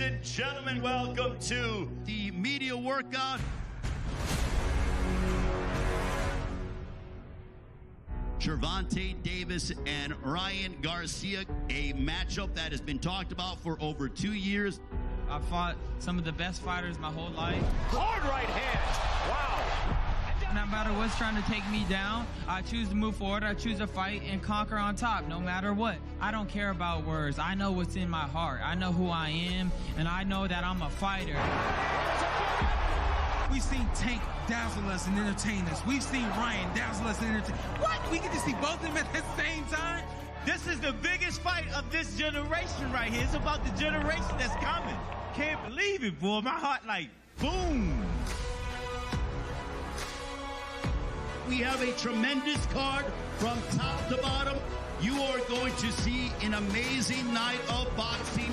and gentlemen, welcome to the media workout. Gervonta Davis and Ryan Garcia, a matchup that has been talked about for over 2 years. I fought some of the best fighters my whole life. Hard right hand. Wow. No matter what's trying to take me down, I choose to move forward. I choose to fight and conquer on top, no matter what. I don't care about words. I know what's in my heart. I know who I am, and I know that I'm a fighter. We've seen Tank dazzle us and entertain us. We've seen Ryan dazzle us and entertain. What? We get to see both of them at the same time? This is the biggest fight of this generation right here. It's about the generation that's coming. Can't believe it, boy. My heart like, boom. We have a tremendous card from top to bottom. You are going to see an amazing night of boxing.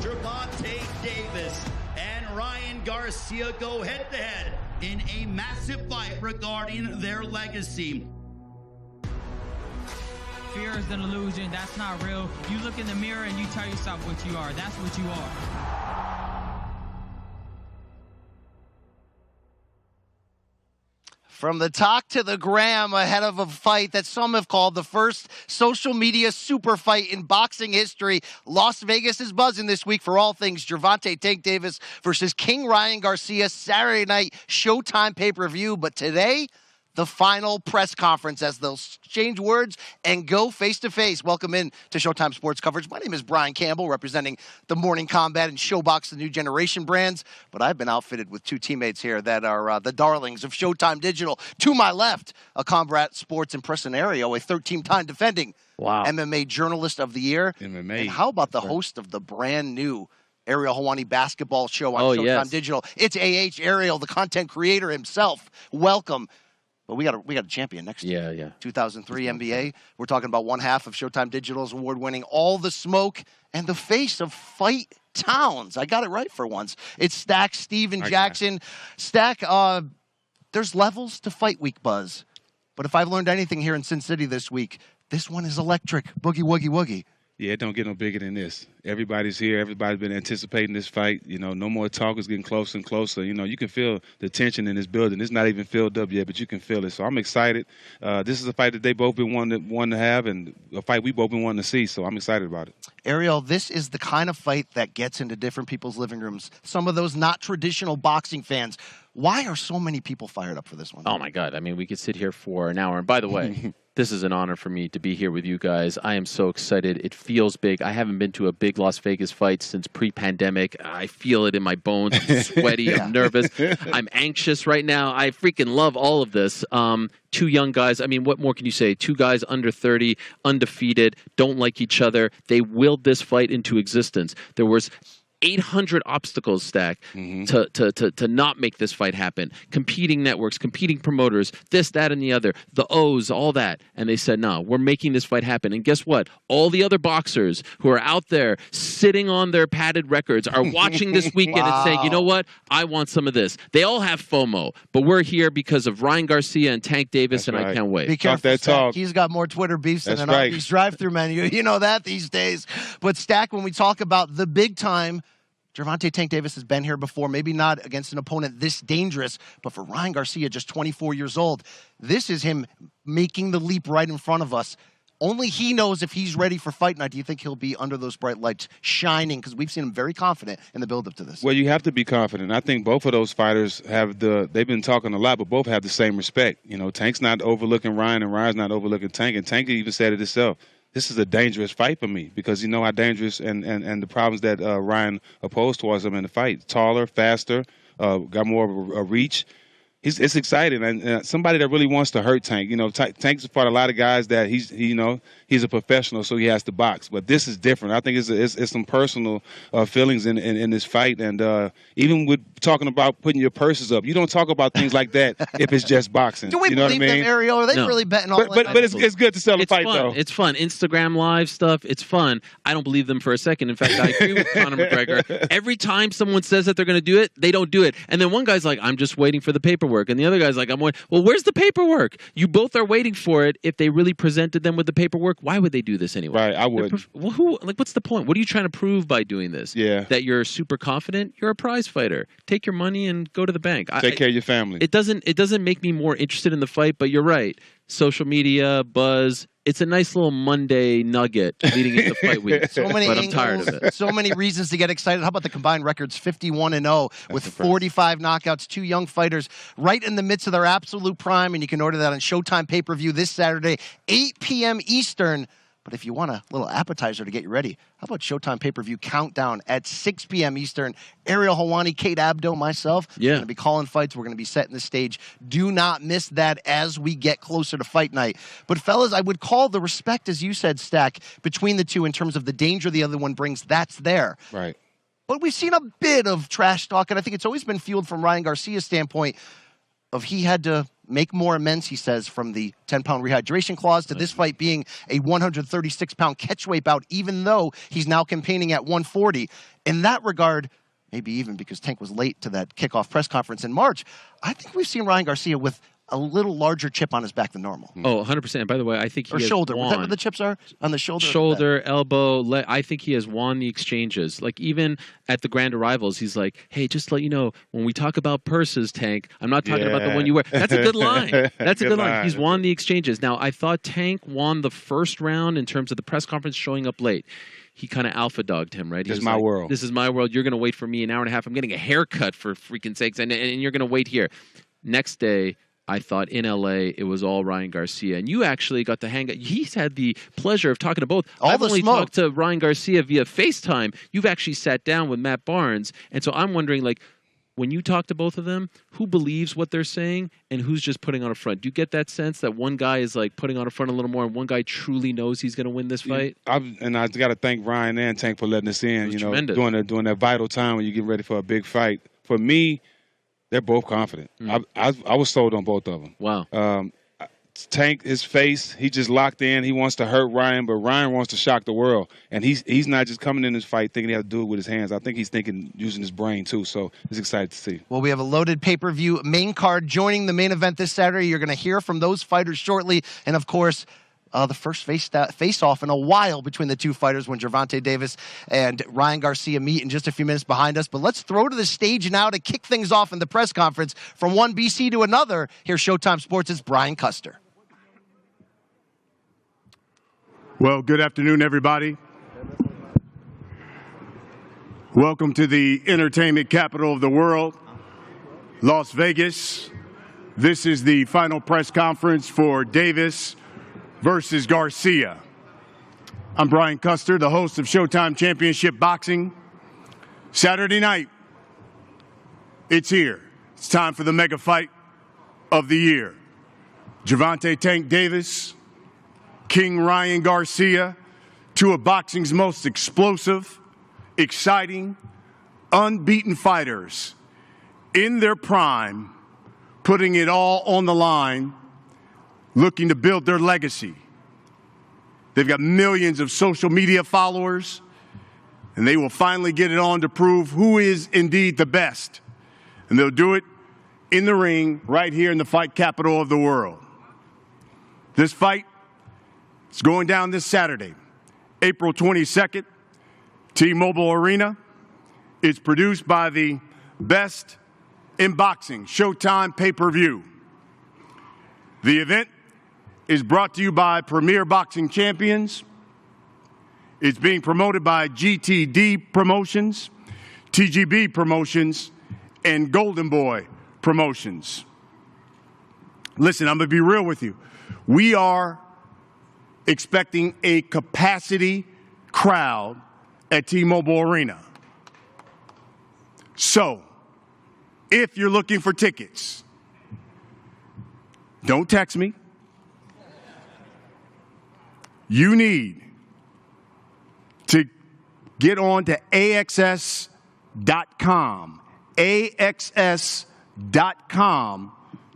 Gervonta Davis and Ryan Garcia go head-to-head in a massive fight regarding their legacy. Fear is an illusion. That's not real. You look in the mirror and you tell yourself what you are. That's what you are. From the talk to the gram ahead of a fight that some have called the first social media super fight in boxing history. Las Vegas is buzzing this week for all things Gervonta Tank Davis versus King Ryan Garcia, Saturday night Showtime pay-per-view. But today, the final press conference as they'll exchange words and go face-to-face. Welcome in to Showtime Sports Coverage. My name is Brian Campbell, representing the Morning Combat and Showbox, the new generation brands. But I've been outfitted with two teammates here that are the darlings of Showtime Digital. To my left, a Combat Sports impresario, a 13-time defending MMA Journalist of the Year. MMA. And how about the host of the brand new Ariel Helwani basketball show on Showtime Digital? It's A.H. Ariel, the content creator himself. Welcome. But we got a champion next year. Yeah. 2003 NBA. We're talking about one half of Showtime Digital's award-winning All the Smoke and the face of Fight Towns. I got it right for once. It's Stack Steven Jackson. Stack, there's levels to Fight Week buzz. But if I've learned anything here in Sin City this week, this one is electric. Boogie, woogie, woogie. Yeah, it don't get no bigger than this. Everybody's here. Everybody's been anticipating this fight. You know, no more talk. It's getting closer and closer. You know, you can feel the tension in this building. It's not even filled up yet, but you can feel it. So I'm excited. This is a fight that they both been wanting to have, and a fight we both been wanting to see. So I'm excited about it. Ariel, this is the kind of fight that gets into different people's living rooms. Some of those not traditional boxing fans. Why are so many people fired up for this one? Oh, my God. I mean, we could sit here for an hour. And by the way, this is an honor for me to be here with you guys. I am so excited. It feels big. I haven't been to a big Las Vegas fight since pre-pandemic. I feel it in my bones. I'm sweaty. I'm nervous. I'm anxious right now. I freaking love all of this. Two young guys. I mean, what more can you say? Two guys under 30, undefeated, don't like each other. They willed this fight into existence. There was 800 obstacles, Stack, to not make this fight happen. Competing networks, competing promoters, this, that, and the other, the O's, all that. And they said, no, we're making this fight happen. And guess what? All the other boxers who are out there sitting on their padded records are watching this weekend and saying, you know what? I want some of this. They all have FOMO, but we're here because of Ryan Garcia and Tank Davis, and I can't wait. Be careful, Stack. He's got more Twitter beefs than an Arby's drive-thru menu. You know that these days. But Stack, when we talk about the big time, Gervonta Tank Davis has been here before, maybe not against an opponent this dangerous, but for Ryan Garcia, just 24 years old, this is him making the leap right in front of us. Only he knows if he's ready for fight night. Do you think he'll be under those bright lights shining? Because we've seen him very confident in the build-up to this. Well, you have to be confident. I think both of those fighters have they've been talking a lot, but both have the same respect. You know, Tank's not overlooking Ryan, and Ryan's not overlooking Tank, and Tank even said it himself. This is a dangerous fight for me because you know how dangerous and the problems that Ryan opposed towards him in the fight. Taller, faster, got more of a reach. It's exciting, and somebody that really wants to hurt Tank. You know, Tank's fought a lot of guys that he's a professional, so he has to box. But this is different. I think it's some personal feelings in this fight, and even with talking about putting your purses up, you don't talk about things like that if it's just boxing. Do we believe them, Ariel? Are they really betting all? But it's good to sell the fight, though. It's fun. Instagram Live stuff. It's fun. I don't believe them for a second. In fact, I agree with Conor McGregor. Every time someone says that they're going to do it, they don't do it. And then one guy's like, "I'm just waiting for the paperwork." paperwork. And the other guy's like, well, where's the paperwork? You both are waiting for it. If they really presented them with the paperwork, why would they do this anyway? Right, I would. Well, what's the point? What are you trying to prove by doing this? Yeah. That you're super confident? You're a prize fighter. Take your money and go to the bank. Take care of your family. It doesn't make me more interested in the fight, but you're right. Social media, buzz, it's a nice little Monday nugget leading into fight week. So many but angles, I'm tired of it. So many reasons to get excited. How about the combined records? 51-0 with 45 knockouts. Two young fighters right in the midst of their absolute prime, and you can order that on Showtime pay-per-view this Saturday, 8 p.m. Eastern. But if you want a little appetizer to get you ready, how about Showtime pay-per-view countdown at 6 p.m. Eastern? Ariel Helwani, Kate Abdo, myself, we're going to be calling fights. We're going to be setting the stage. Do not miss that as we get closer to fight night. But fellas, I would call the respect, as you said, Stack, between the two in terms of the danger the other one brings. That's there. Right. But we've seen a bit of trash talk, and I think it's always been fueled from Ryan Garcia's standpoint of he had to make more amends, he says, from the 10-pound rehydration clause to this fight being a 136-pound catchweight bout, even though he's now campaigning at 140. In that regard, maybe even because Tank was late to that kickoff press conference in March, I think we've seen Ryan Garcia with a little larger chip on his back than normal. Oh, 100%. By the way, I think he or has shoulder. won. Was that what the chips are? On the shoulder? Shoulder, elbow. I think he has won the exchanges. Like, even at the grand arrivals, he's like, hey, just to let you know, when we talk about purses, Tank, I'm not talking about the one you wear. That's a good line. That's a good line. He's won the exchanges. Now, I thought Tank won the first round in terms of the press conference showing up late. He kind of alpha dogged him, right? This is my world. This is my world. You're going to wait for me an hour and a half. I'm getting a haircut, for freaking sakes, and you're going to wait here. Next day, I thought in LA it was all Ryan Garcia, and you actually got to hang out. He's had the pleasure of talking to both. I've only talked to Ryan Garcia via FaceTime. You've actually sat down with Matt Barnes, and so I'm wondering, like, when you talk to both of them, who believes what they're saying and who's just putting on a front? Do you get that sense that one guy is like putting on a front a little more, and one guy truly knows he's going to win this fight? I got to thank Ryan and Tank for letting us in. You know, tremendous. during that vital time when you get ready for a big fight. For me, they're both confident. I was sold on both of them. Wow. Tank, his face, he just locked in. He wants to hurt Ryan, but Ryan wants to shock the world. And he's not just coming in this fight thinking he has to do it with his hands. I think he's thinking using his brain, too. So it's excited to see. Well, we have a loaded pay-per-view main card joining the main event this Saturday. You're going to hear from those fighters shortly. And, of course, the first face-off in a while between the two fighters when Gervonta Davis and Ryan Garcia meet in just a few minutes behind us. But let's throw to the stage now to kick things off in the press conference. From one BC to another, here's Showtime Sports' Brian Custer. Well, good afternoon, everybody. Welcome to the entertainment capital of the world, Las Vegas. This is the final press conference for Davis versus Garcia. I'm Brian Custer, the host of Showtime Championship Boxing. Saturday night, it's here. It's time for the mega fight of the year. Gervonta Tank Davis, King Ryan Garcia, two of boxing's most explosive, exciting, unbeaten fighters in their prime, putting it all on the line, looking to build their legacy. They've got millions of social media followers, and they will finally get it on to prove who is indeed the best. And they'll do it in the ring right here in the fight capital of the world. This fight is going down this Saturday, April 22nd, T-Mobile Arena. It's produced by the best in boxing, Showtime pay-per-view. The event is brought to you by Premier Boxing Champions. It's being promoted by GTD Promotions, TGB Promotions, and Golden Boy Promotions. Listen, I'm going to be real with you. We are expecting a capacity crowd at T-Mobile Arena. So, if you're looking for tickets, don't text me. You need to get on to AXS.com, AXS.com,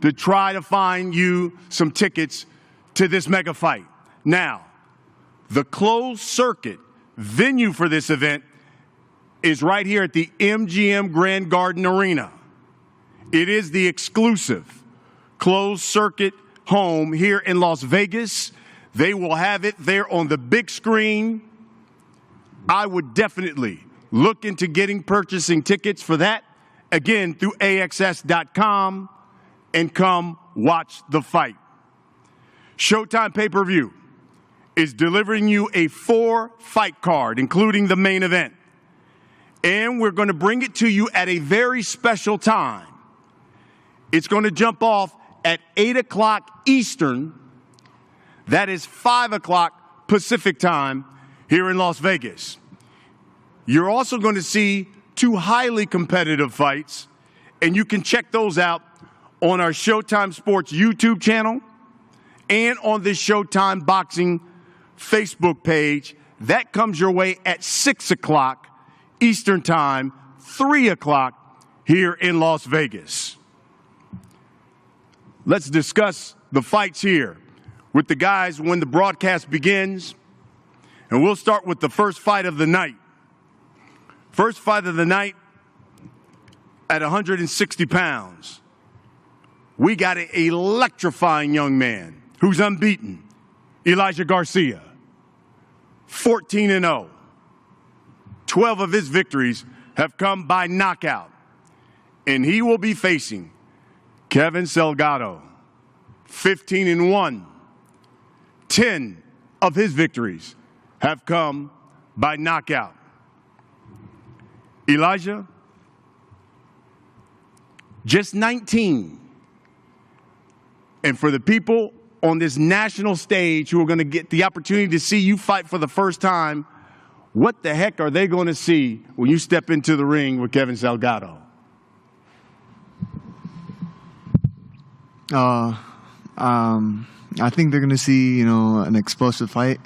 to try to find you some tickets to this mega fight. Now, the closed circuit venue for this event is right here at the MGM Grand Garden Arena. It is the exclusive closed circuit home here in Las Vegas. They will have it there on the big screen. I would definitely look into purchasing tickets for that, again, through AXS.com, and come watch the fight. Showtime pay-per-view is delivering you a 4-fight card, including the main event. And we're going to bring it to you at a very special time. It's going to jump off at 8 o'clock Eastern. That is 5 o'clock Pacific time here in Las Vegas. You're also going to see 2 highly competitive fights, and you can check those out on our Showtime Sports YouTube channel and on the Showtime Boxing Facebook page. That comes your way at 6 o'clock Eastern time, 3 o'clock here in Las Vegas. Let's discuss the fights here with the guys when the broadcast begins. And we'll start with the first fight of the night. First fight of the night at 160 pounds. We got an electrifying young man who's unbeaten, Elijah Garcia, 14-0. 12 of his victories have come by knockout. And he will be facing Kevin Salgado, 15-1. 10 of his victories have come by knockout. Elijah, just 19. And for the people on this national stage who are going to get the opportunity to see you fight for the first time, what the heck are they going to see when you step into the ring with Kevin Salgado? I think they're going to see, an explosive fight.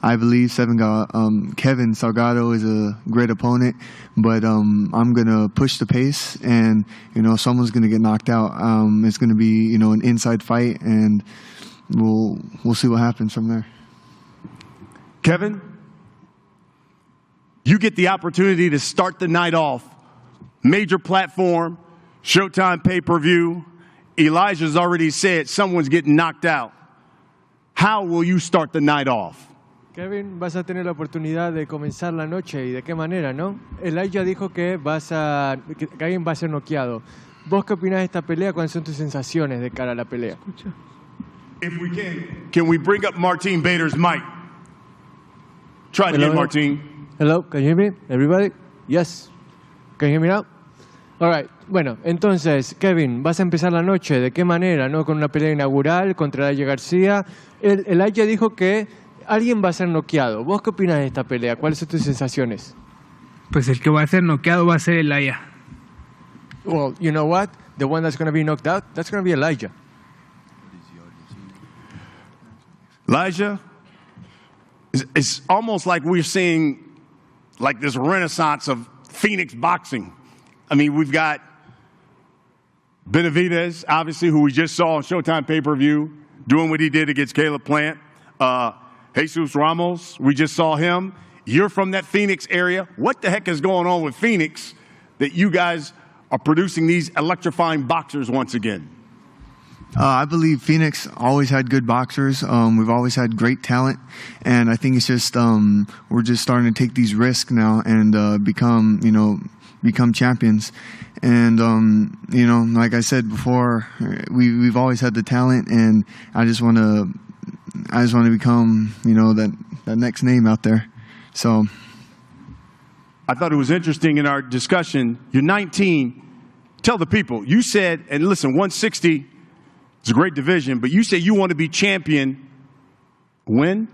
I believe Kevin Salgado is a great opponent, but I'm going to push the pace, and, someone's going to get knocked out. It's going to be, an inside fight, and we'll see what happens from there. Kevin, you get the opportunity to start the night off. Major platform, Showtime pay-per-view. Elijah's already said someone's getting knocked out. How will you start the night off? Kevin, vas a tener la oportunidad de comenzar la noche, y de qué manera, ¿no? Elijah dijo que alguien va a ser noqueado. ¿Vos qué opinás de esta pelea? ¿Cuáles son tus sensaciones de cara a la pelea? If we can we bring up Martin Bader's mic? Try it again, Martin. Hello, can you hear me, everybody? Yes. Can you hear me now? All right. Bueno, entonces, Kevin, vas a empezar la noche. ¿De qué manera? ¿No? Con una pelea inaugural contra Elijah Garcia. Elijah dijo que alguien va a ser noqueado. ¿Vos qué opinas de esta pelea? ¿Cuáles son tus sensaciones? Pues el que va a ser noqueado va a ser Elijah. Well, you know what? The one that's going to be knocked out, that's going to be Elijah. Elijah, it's almost like we're seeing like this renaissance of Phoenix boxing. I mean, we've got Benavidez, obviously, who we just saw on Showtime pay-per-view, doing what he did against Caleb Plant. Jesus Ramos, we just saw him. You're from that Phoenix area. What the heck is going on with Phoenix that you guys are producing these electrifying boxers once again? I believe Phoenix always had good boxers. We've always had great talent, and I think it's just we're just starting to take these risks now and become champions. And like I said before, we've always had the talent, and I just want to become that next name out there. So I thought it was interesting in our discussion. You're 19. Tell the people. You said, and listen, 160 is a great division, but you said you want to be champion when?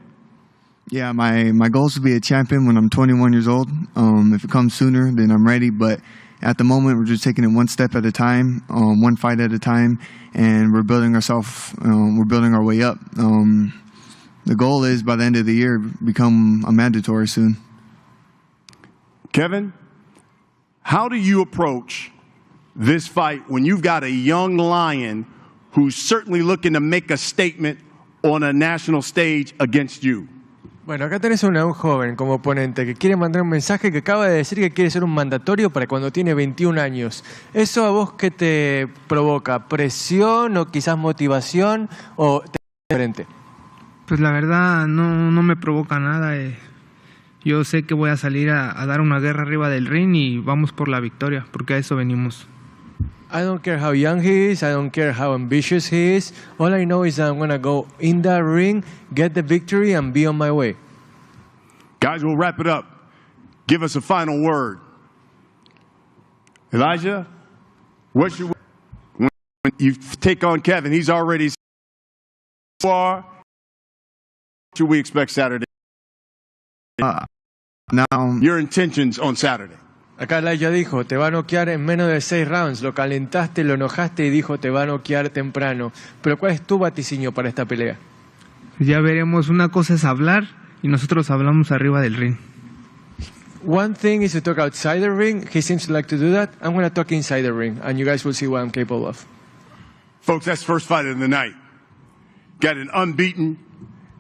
Yeah, my goal is to be a champion when I'm 21 years old. If it comes sooner, then I'm ready. But at the moment, we're just taking it one step at a time, one fight at a time, and we're building our way up. The goal is, by the end of the year, become a mandatory soon. Kevin, how do you approach this fight when you've got a young lion who's certainly looking to make a statement on a national stage against you? Bueno, acá tenés a un joven como oponente que quiere mandar un mensaje que acaba de decir que quiere ser un mandatorio para cuando tiene 21 años. ¿Eso a vos qué te provoca? ¿Presión o quizás motivación o te diferente? Pues la verdad no me provoca nada. Yo sé que voy a salir a dar una guerra arriba del ring y vamos por la victoria, porque a eso venimos. I don't care how young he is, I don't care how ambitious he is. All I know is that I'm going to go in that ring, get the victory, and be on my way. Guys, we'll wrap it up. Give us a final word. Elijah, what should when you take on Kevin, he's already far. What should we expect Saturday? Now, your intentions on Saturday. Acá Elijah dijo, te va a noquear en menos de 6 rounds. Lo calentaste, lo enojaste y dijo, te va a noquear temprano. Pero ¿cuál es tu vaticinio para esta pelea? Ya veremos. Una cosa es hablar y nosotros hablamos arriba del ring. One thing is to talk outside the ring. He seems to like to do that. I'm going to talk inside the ring, and you guys will see what I'm capable of. Folks, that's first fight of the night. Got an unbeaten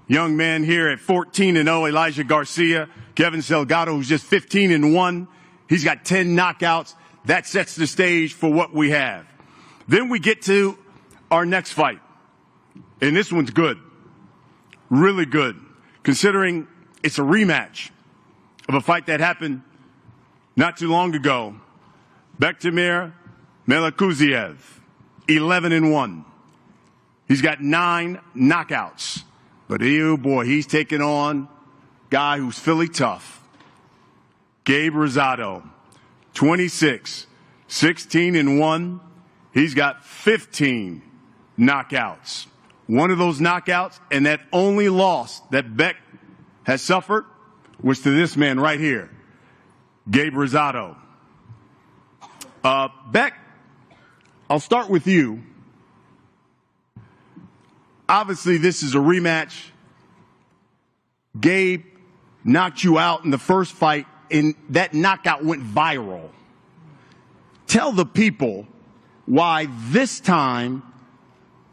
young man here at 14-0, Elijah Garcia. Kevin Salgado, who's just 15-1. He's got 10 knockouts. That sets the stage for what we have. Then we get to our next fight. And this one's good. Really good. Considering it's a rematch of a fight that happened not too long ago. Bektemir Melikuziev, 11-1. He's got 9 knockouts. But oh boy, he's taking on a guy who's Philly tough. Gabriel Rosado, 26, 16-1. He's got 15 knockouts. One of those knockouts, and that only loss that Beck has suffered, was to this man right here, Gabriel Rosado. Beck, I'll start with you. Obviously, this is a rematch. Gabe knocked you out in the first fight, and that knockout went viral. Tell the people why this time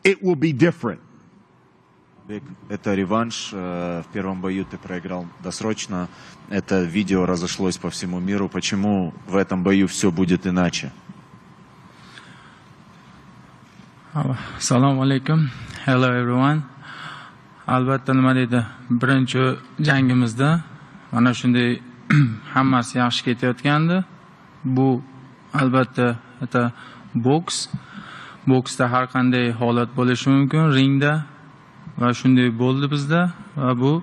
it will be different. Это реванш. В первом бою ты проиграл досрочно. Это видео разошлось по всему миру. Почему в этом бою все будет иначе? Assalomu alaykum. Hello everyone. Albatta nima deydi? Birinchi jangimizda mana shunday hammasi yaxshi ketayotgandi. Bu albatta boks. Boksda har qanday holat bo'lishi mumkin ringda va shunday bo'ldi bizda va bu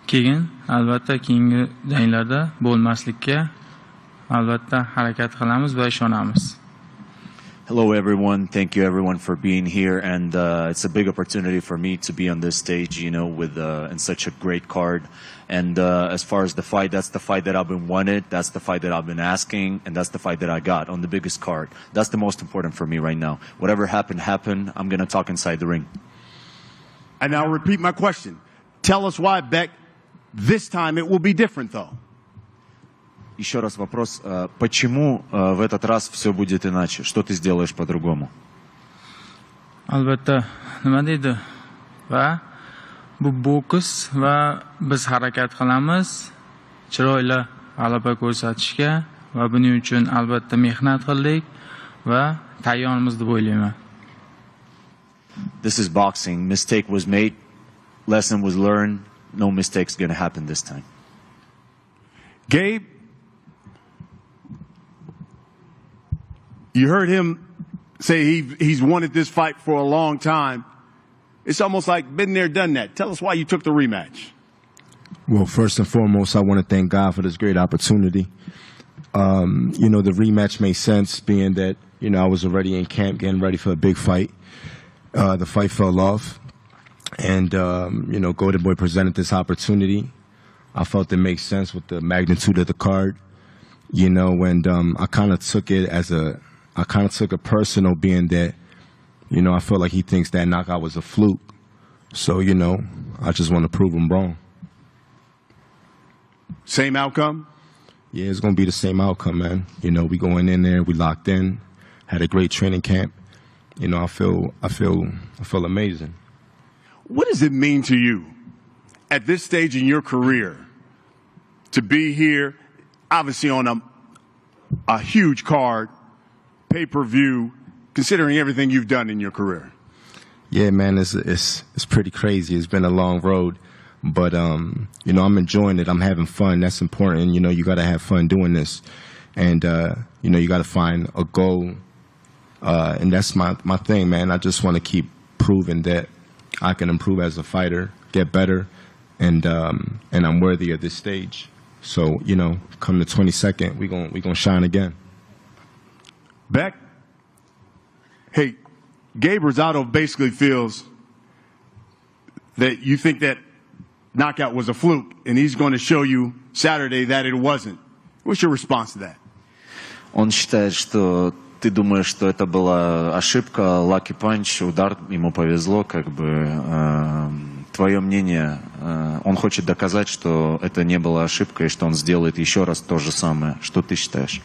keyin albatta keyingi janglarda bo'lmaslikka albatta harakat qilamiz va ishonamiz. Hello everyone, thank you everyone for being here, and it's a big opportunity for me to be on this stage, you know, with in such a great card. And as far as the fight, that's the fight that I've been wanted, that's the fight that I've been asking, and that's the fight that I got on the biggest card. That's the most important for me right now. Whatever happened, I'm going to talk inside the ring. And I'll repeat my question. Tell us why, Beck, this time it will be different though. Еще раз вопрос, почему в этот раз все будет иначе? Что ты сделаешь по-другому? Albatta, nima deydi? Va bu boks va biz harakat qilamiz chiroyli g'alaba ko'rsatishga va buning uchun albatta mehnat qildik va tayyormiz deb o'ylayman. This is boxing. Mistake was made, lesson was learned. No mistake's going to happen this time. Gabe, you heard him say he's wanted this fight for a long time. It's almost like been there, done that. Tell us why you took the rematch. Well, first and foremost, I want to thank God for this great opportunity. You know, the rematch made sense being that, you know, I was already in camp getting ready for a big fight. The fight fell off. And, you know, Golden Boy presented this opportunity. I felt it made sense with the magnitude of the card, you know, and I kind of took it personal, being that, you know, I felt like he thinks that knockout was a fluke. So, you know, I just want to prove him wrong. Same outcome? Yeah, it's going to be the same outcome, man. You know, we going in there, we locked in, had a great training camp. You know, I feel amazing. What does it mean to you at this stage in your career to be here, obviously on a huge card, pay-per-view, considering everything you've done in your career? Yeah, man, it's pretty crazy. It's been a long road, but you know, I'm enjoying it. I'm having fun. That's important. You know, you got to have fun doing this, and you know, you got to find a goal, and that's my thing, man. I just want to keep proving that I can improve as a fighter, get better, and I'm worthy of this stage. So, you know, come the 22nd, we gonna shine again. Beck, hey, Gabe Rosado basically feels that you think that knockout was a fluke, and he's going to show you Saturday that it wasn't. What's your response to that? Он считает, что ты думаешь, что это была ошибка, lucky punch, удар, ему повезло, как бы. Твое мнение, он хочет доказать, что это не была ошибка и что он сделает еще раз то же самое. Что ты считаешь?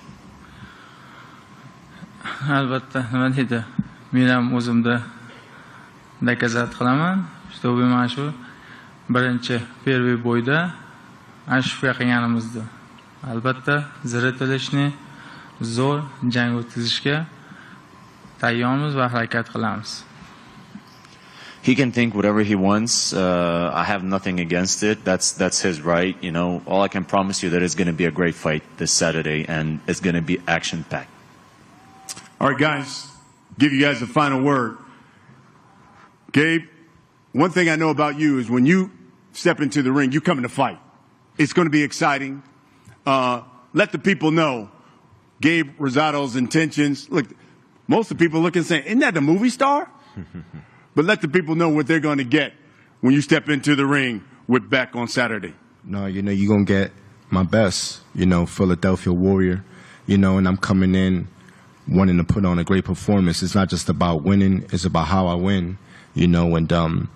Albatta, nima deydi? Men ham o'zimda dokazat qilaman, что mana shu birinchi первый bo'yda ana shu qilganimizda. Albatta, ziritilishni zo'r jang o'tkazishga tayyormiz va harakat qilamiz. He can think whatever he wants. I have nothing against it. That's his right. You know, all I can promise you that it's going to be a great fight this Saturday, and it's going to be action-packed. All right, guys, give you guys the final word. Gabe, one thing I know about you is when you step into the ring, you come in to fight. It's going to be exciting. Let the people know Gabe Rosado's intentions. Look, most of the people looking and saying, isn't that a movie star? But let the people know what they're going to get when you step into the ring with Beck on Saturday. No, you know, you're going to get my best, you know, Philadelphia Warrior, you know, and I'm coming in wanting to put on a great performance. It's not just about winning, it's about how I win, you know, and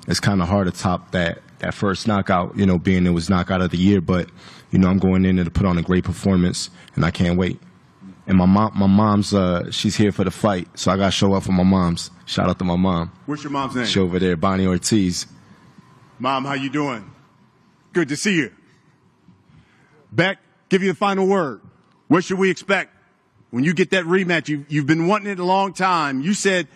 it's kind of hard to top that first knockout, you know, being it was knockout of the year. But, you know, I'm going in there to put on a great performance, and I can't wait. And my mom's, she's here for the fight, so I got to show up for my mom's. Shout out to my mom. What's your mom's name? She's over there, Bonnie Ortiz. Mom, how you doing? Good to see you. Beck, give you the final word. What should we expect when you get that rematch? You've been wanting it a long time. You said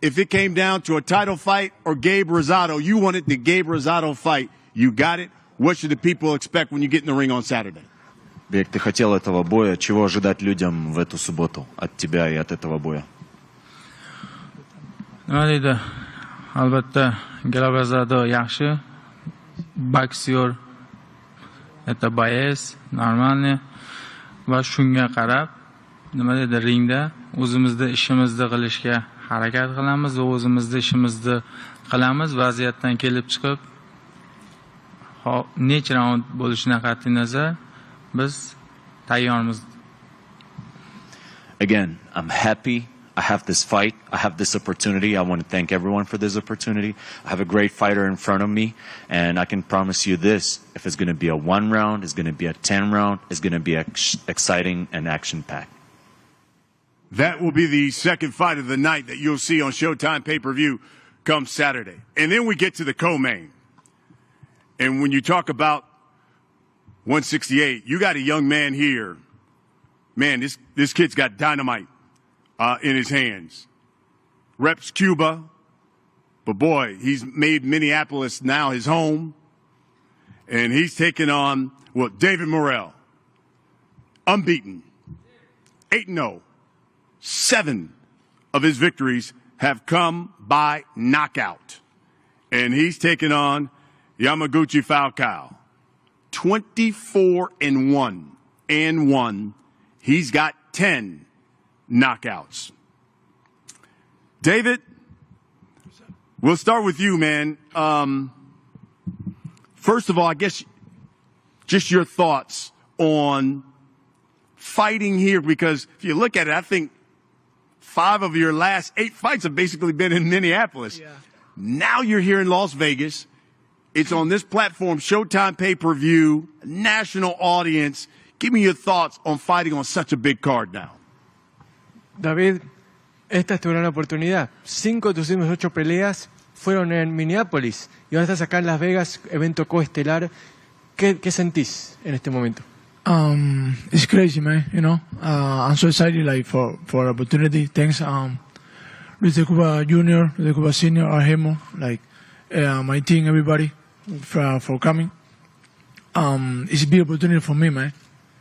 if it came down to a title fight or Gabe Rosado, you wanted the Gabe Rosado fight. You got it. What should the people expect when you get in the ring on Saturday? Бек, ты хотел этого боя. Чего ожидать людям в эту субботу от тебя и от этого боя? Nima deydi? Albatta, Gabriel Rosado yaxshi boksyor, это боец, нормальный va shunga qarab, nima deydi, ringda o'zimizda ishimizni qilishga harakat qilamiz va o'zimizda ishimizni qilamiz. Vaziyatdan kelib chiqib, necha raund bo'lishidan qat'iy nazar biz tayyormiz. Again, I'm happy. I have this fight. I have this opportunity. I want to thank everyone for this opportunity. I have a great fighter in front of me, and I can promise you this. If it's going to be a 1 round, it's going to be a 10 round, it's going to be exciting and action-packed. That will be the second fight of the night that you'll see on Showtime pay-per-view come Saturday. And then we get to the co-main. And when you talk about 168, you got a young man here. Man, this kid's got dynamite in his hands. Reps Cuba, but boy, he's made Minneapolis now his home. And he's taken on, well, David Morrell. Unbeaten. 8-0. 7 of his victories have come by knockout. And he's taken on Yamaguchi Falcao. 24-1. He's got 10 knockouts. David, we'll start with you, man. First of all, I guess just your thoughts on fighting here, because if you look at it, I think 5 of your last 8 fights have basically been in Minneapolis. Yeah. Now you're here in Las Vegas. It's on this platform, Showtime pay-per-view, national audience. Give me your thoughts on fighting on such a big card now. David, esta es tu gran oportunidad. 5 de tus últimas 8 peleas fueron en Minneapolis y ahora estás acá en Las Vegas, evento coestelar. ¿Qué sentís en este momento? It's crazy, man. You know, I'm so excited, like for opportunity. Thanks, Luis de Cuba Junior, Luis de Cuba Senior, Argemo, like my team, everybody, for coming. It's a big opportunity for me, man.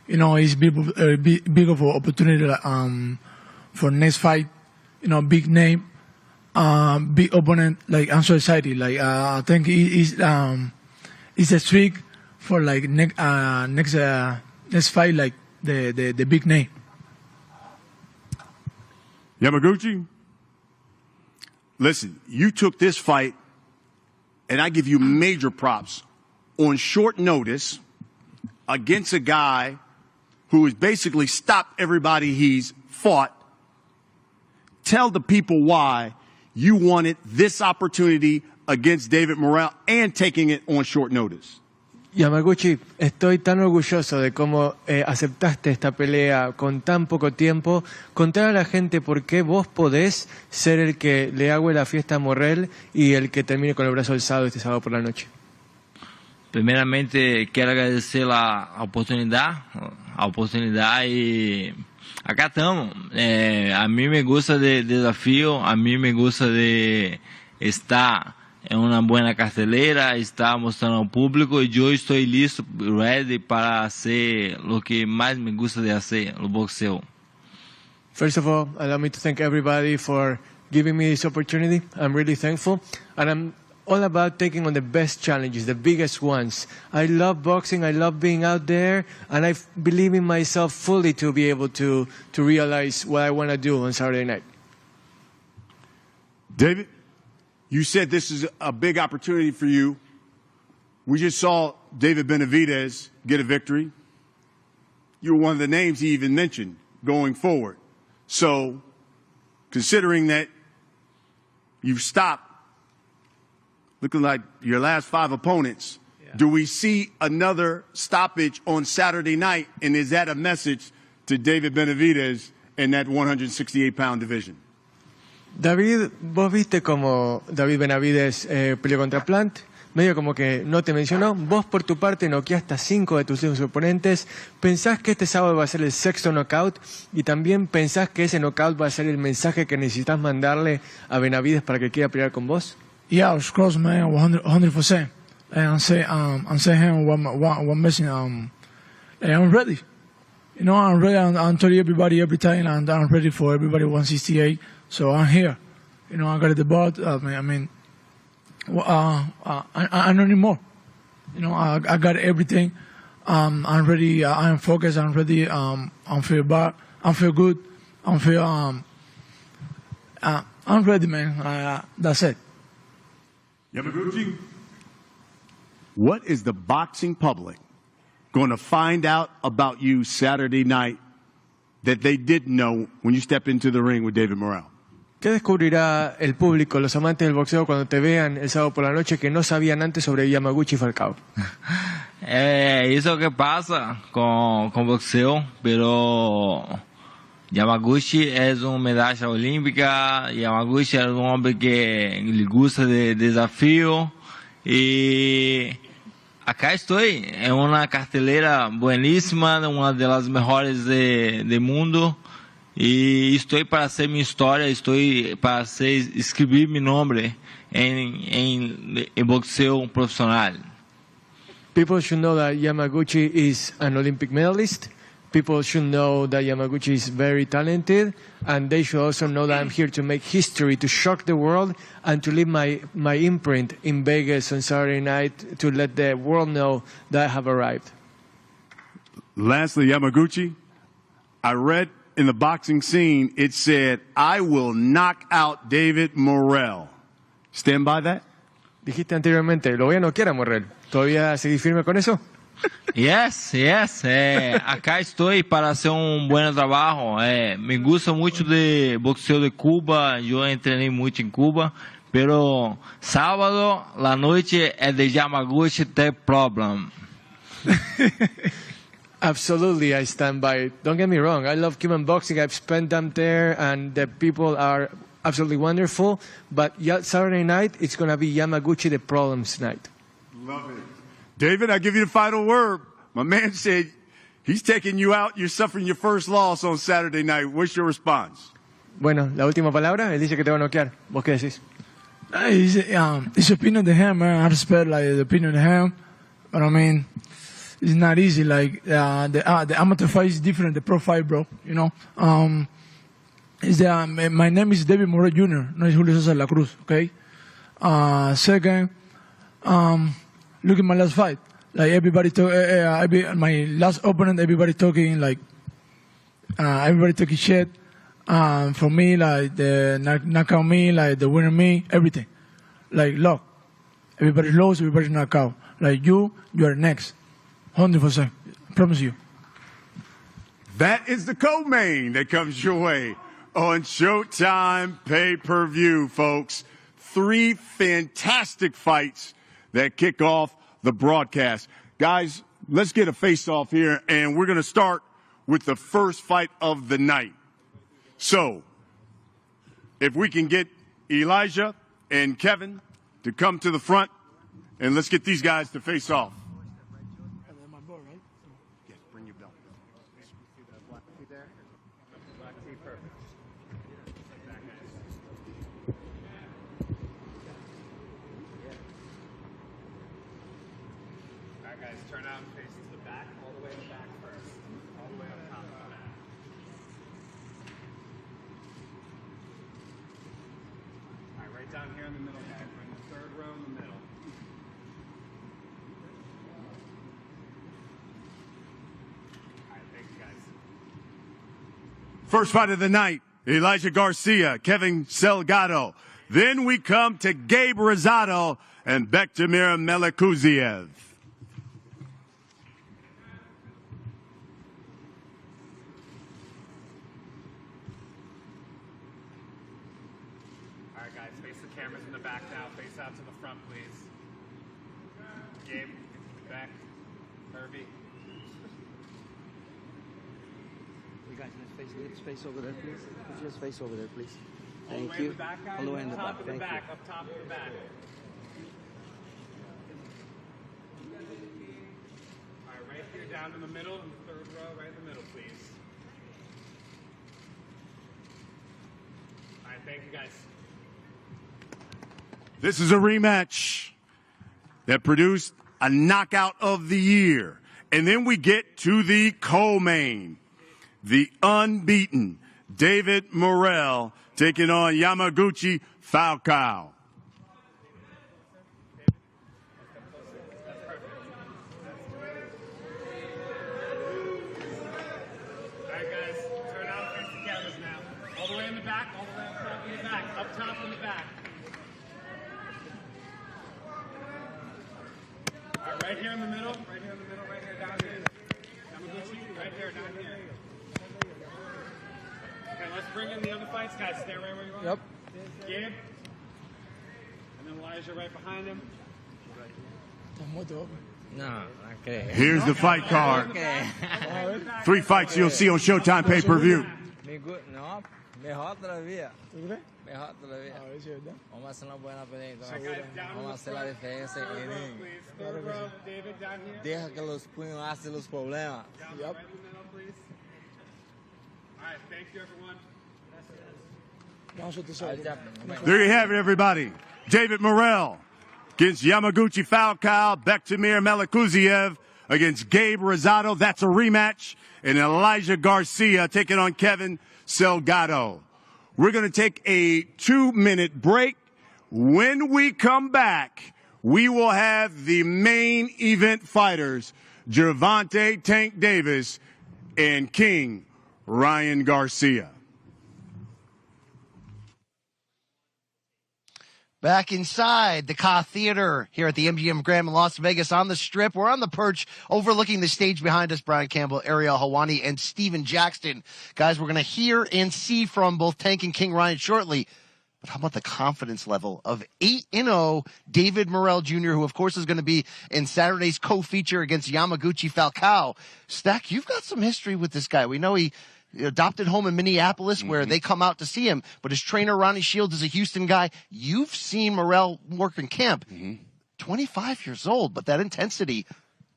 You know, it's big of an opportunity for next fight. You know, big name, big opponent. Like I'm so excited. Like I think it's a streak for like next fight, like the big name. Yamaguchi, listen, you took this fight, and I give you major props, on short notice against a guy who has basically stopped everybody he's fought. Tell the people why you wanted this opportunity against David Morrell and taking it on short notice. Yamaguchi, estoy tan orgulloso de cómo aceptaste esta pelea con tan poco tiempo. Contar a la gente por qué vos podés ser el que le haga la fiesta a Morrell y el que termine con el brazo alzado este sábado por la noche. Primeiramente, quero agradecer a oportunidade e acá estamos. A mim me gusta de desafio, a mim me gusta de estar en una buena cartelera, estar mostrando al público y yo estoy listo, ready para hacer lo que más me gusta de hacer, el boxeo. First of all, allow me to thank everybody for giving me this opportunity. I'm really thankful, and I'm all about taking on the best challenges, the biggest ones. I love boxing, I love being out there, and I believe in myself fully to be able to realize what I want to do on Saturday night. David, you said this is a big opportunity for you. We just saw David Benavidez get a victory. You were one of the names he even mentioned going forward. So, considering that you've stopped looking like your last 5 opponents, do we see another stoppage on Saturday night? And is that a message to David Benavidez in that 168-pound division? David, vos viste como David Benavidez peleó contra Plant, medio como que no te mencionó. Vos por tu parte noqueaste a 5 de tus 6 oponentes. ¿Pensás que este sábado va a ser el 6º knockout? Y también pensás que ese knockout va a ser el mensaje que necesitas mandarle a Benavidez para que quiera pelear con vos? Yeah, of course, man, 100%. And I'm saying what missing. I'm ready. You know, I'm ready. I'm telling everybody every time, and I'm ready for everybody 168. So I'm here. You know, I got the belt. I don't need more. You know, I got everything. I'm ready. I'm focused. I'm ready. I feel bad. I feel good. I'm ready, man. That's it. Yamaguchi, what is the boxing public going to find out about you Saturday night that they didn't know when you step into the ring with David Morrell? ¿Qué descubrirá el público, los amantes del boxeo, cuando te vean el sábado por la noche que no sabían antes sobre Yamaguchi y Falcao? Eso que pasa con boxeo, pero Yamaguchi es una medalla olímpica, Yamaguchi es un hombre que le gusta de desafío y acá estoy en una cartelera buenísima, una de las mejores del mundo. Y estoy para hacer mi historia, estoy para escribir mi nombre en boxeo profesional. People should know that Yamaguchi is an Olympic medalist. People should know that Yamaguchi is very talented, and they should also know that I'm here to make history, to shock the world, and to leave my imprint in Vegas on Saturday night to let the world know that I have arrived. Lastly, Yamaguchi, I read in the boxing scene, it said, I will knock out David Morrell. Stand by that? Dijiste anteriormente, lo voy a noquear a Morrell. ¿Todavía seguís firme con eso? Yes. Acá estoy para hacer un buen trabajo. Me gusta mucho de boxeo de Cuba. Yo entrené mucho en Cuba. Pero sábado, la noche es de Yamaguchi, the problem. Absolutely, I stand by it. Don't get me wrong. I love Cuban boxing. I've spent time there, and the people are absolutely wonderful. But Saturday night, it's going to be Yamaguchi the problems night. Love it. David, I give you the final word. My man said he's taking you out. You're suffering your first loss on Saturday night. What's your response? Bueno, la última palabra. Él dice que te va a noquear. ¿Vos qué decís? It's opinion to him, man. I respect like the opinion to him, but I mean, it's not easy. Like the amateur fight is different than the pro fight, bro. You know. My name is David Morrell Jr. No es Julio Cesar La Cruz. Okay. Second, look at my last fight. Like everybody my last opponent, everybody talking like everybody talking shit. For me, like the knockout me, like the winner me, everything. Like luck. Everybody lost, everybody knockout. Like you are next. 100%. I promise you. That is the co-main that comes your way on Showtime pay-per-view, folks. 3 fantastic fights that kick off the broadcast. Guys, let's get a face-off here, and we're going to start with the first fight of the night. So, if we can get Elijah and Kevin to come to the front, and let's get these guys to face off. Yes, bring your belt. All right, guys, turn out and face to the back, all the way to the back first, all the way up top of the back. All right, right down here in the middle, guys. We're in the 3rd row in the middle. All right, thanks, guys. First fight of the night, Elijah Garcia, Kevin Salgado. Then we come to Gabe Rosado and Bektemir Melikuziev. All right, guys, face the cameras in the back now. Face out to the front, please. Gabe, back. Herbie. You guys, let's face over there, please. Let's just face over there, please. All the Thank way you. in the back, guys. All the way in the back. Top of the Thank back, you. up top of the back. All right, right here down in the middle, in the 3rd row, right in the middle, please. All right, thank you, guys. This is a rematch that produced a knockout of the year. And then we get to the co-main. The unbeaten David Morrell taking on Yamaguchi Falcao. All right, guys, turn out and face the cameras now. All the way in the back, all the way up top in the back, up top in the back. All right, right here in the middle, right here in the middle, right here, down here. Yamaguchi, right here, down here. Okay, let's bring in the other fights, guys. Stay right where you are. Yep. Gabe. And then Elijah right behind him. No, okay. Here's the fight card. 3 fights you'll see on Showtime pay-per-view. No, mejor todavía. Mejor todavía. Vamos a hacer una buena pelea entonces. Vamos a hacer la diferencia en él. Third row, David, down here. Deja que los puños hacen los problemas. Down right in the middle, please. All right, thank you, everyone. There you have it, everybody. David Morrell against Yamaguchi Falcao, Bektemir Melikuziev against Gabe Rosado. That's a rematch. And Elijah Garcia taking on Kevin Salgado. We're going to take a 2-minute break. When we come back, we will have the main event fighters, Gervonta Tank Davis and King Ryan Garcia. Back inside the Ka Theater here at the MGM Grand in Las Vegas on the Strip. We're on the perch overlooking the stage behind us. Brian Campbell, Ariel Helwani, and Steven Jackson. Guys, we're going to hear and see from both Tank and King Ryan shortly. But how about the confidence level of 8-0 David Morrell Jr., who, of course, is going to be in Saturday's co-feature against Yamaguchi Falcao. Stack, you've got some history with this guy. We know he adopted home in Minneapolis where they come out to see him. But his trainer, Ronnie Shields, is a Houston guy. You've seen Morrell work in camp. 25 years old, but that intensity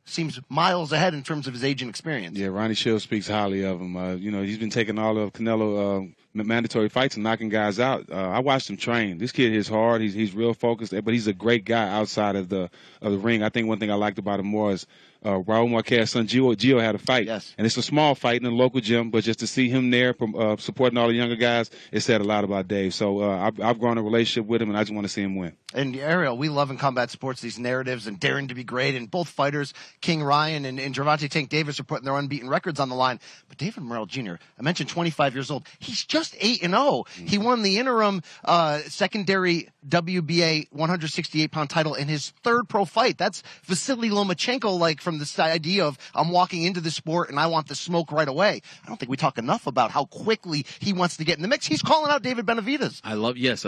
seems miles ahead in terms of his age and experience. Yeah, Ronnie Shields speaks highly of him. You know, he's been taking all of Canelo mandatory fights and knocking guys out. I watched him train. This kid hits hard. He's real focused, but he's a great guy outside of the ring. I think one thing I liked about him more is Raul Marquez's son Gio had a fight. Yes. And it's a small fight in a local gym, but just to see him there supporting all the younger guys, it said a lot about Dave. So I've grown a relationship with him, and I just want to see him win. And Ariel, we love in combat sports these narratives and daring to be great. And both fighters, King Ryan and Gervonta Tank Davis, are putting their unbeaten records on the line. But David Morrell Jr., I mentioned 25 years old. He's just 8-0. He won the interim secondary WBA 168-pound title in his third pro fight. That's Vasily Lomachenko, like, from this idea of I'm walking into the sport and I want the smoke right away. I don't think we talk enough about how quickly he wants to get in the mix. He's calling out David Benavidez. I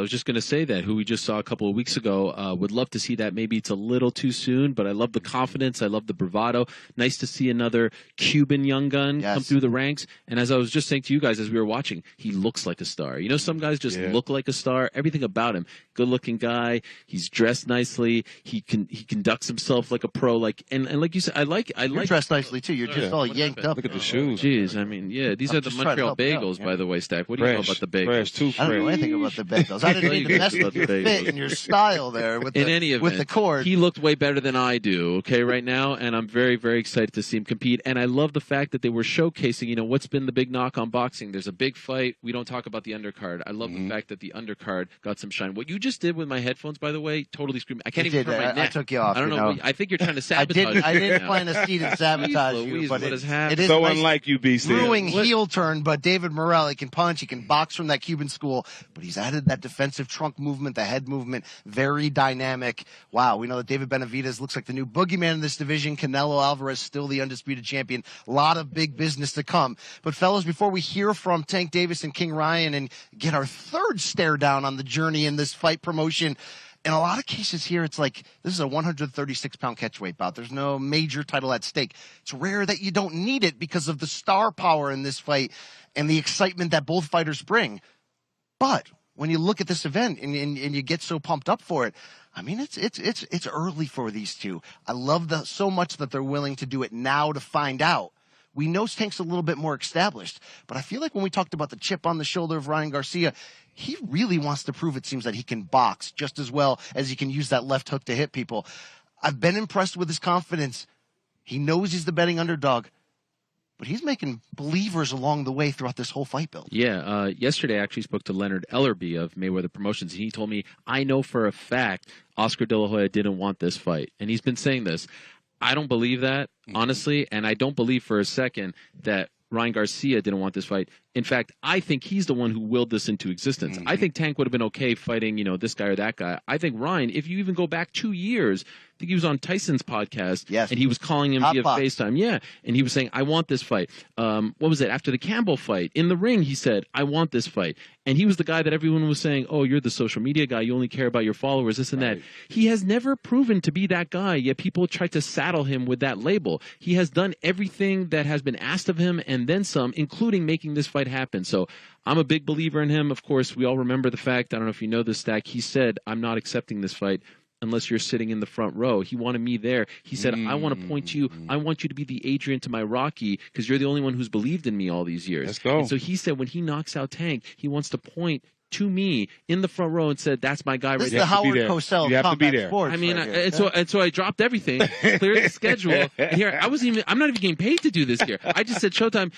was just going to say that, who we just saw a couple of weeks ago. Would love to see that. Maybe it's a little too soon, but I love the confidence. I love the bravado. Nice to see another Cuban young gun come through the ranks. And as I was just saying to you guys as we were watching, he looks like a star. You know, some guys just look like a star. Everything about him. Good-looking guy. He's dressed nicely. He conducts himself like a pro. Like and like you said, You're dressed nicely too. You're just all yanked up. Look at the shoes. Jeez, I mean, these are the Montreal bagels, by the way, Stack. What do you know about the bagels? I don't know anything about the bagels. I didn't mean to mess with your fit and your style there with the cord. He looked way better than I do, right now, and I'm very, very excited to see him compete. And I love the fact that they were showcasing, you know, what's been the big knock on boxing. There's a big fight. We don't talk about the undercard. I love the fact that the undercard got some shine. What you just did with my headphones, by the way, totally screwed me. I can't even turn my neck. I took you off. I don't know. I think you're trying to sabotage me. I didn't plan to see and sabotage you, but it is so unlike you, BC. Brewing heel turn, but David Morrell, he can punch, he can box from that Cuban school, but he's added that defensive trunk movement, the head movement, very dynamic. Wow, we know that David Benavidez looks like the new boogeyman in this division. Canelo Alvarez still the undisputed champion. A lot of big business to come. But fellas, before we hear from Tank Davis and King Ryan and get our third stare down on the journey in this fight promotion, in a lot of cases here, it's like this is a 136-pound catchweight bout. There's no major title at stake. It's rare that you don't need it because of the star power in this fight and the excitement that both fighters bring. But when you look at this event and you get so pumped up for it, I mean, it's early for these two. I love so much that they're willing to do it now to find out. We know Tank's a little bit more established, but I feel like when we talked about the chip on the shoulder of Ryan Garcia, he really wants to prove, it seems, that he can box just as well as he can use that left hook to hit people. I've been impressed with his confidence. He knows he's the betting underdog, but he's making believers along the way throughout this whole fight build. Yeah, yesterday I actually spoke to Leonard Ellerby of Mayweather Promotions, and he told me, I know for a fact Oscar De La Hoya didn't want this fight. And he's been saying this. I don't believe that, honestly, and I don't believe for a second that Ryan Garcia didn't want this fight. In fact, I think he's the one who willed this into existence. I think Tank would have been okay fighting, you know, this guy or that guy. I think Ryan, if you even go back 2 years, I think he was on Tyson's podcast, and he was calling him via FaceTime. And he was saying, I want this fight. What was it? After the Campbell fight, in the ring, he said, I want this fight. And he was the guy that everyone was saying, oh, you're the social media guy. You only care about your followers, this and that. He has never proven to be that guy, yet people try to saddle him with that label. He has done everything that has been asked of him and then some, including making this fight happen. So I'm a big believer in him. Of course, we all remember the fact, I don't know if you know this, Stack, he said, I'm not accepting this fight unless you're sitting in the front row. He wanted me there. He said, I want to point to you. I want you to be the Adrian to my Rocky because you're the only one who's believed in me all these years. Let's go. And so he said when he knocks out Tank, he wants to point to me in the front row and said, that's my guy right there. This is the Howard Cosell of combat sports. I mean, right and so I dropped everything, cleared the schedule. And here, I'm not even getting paid to do this here. I just said, Showtime,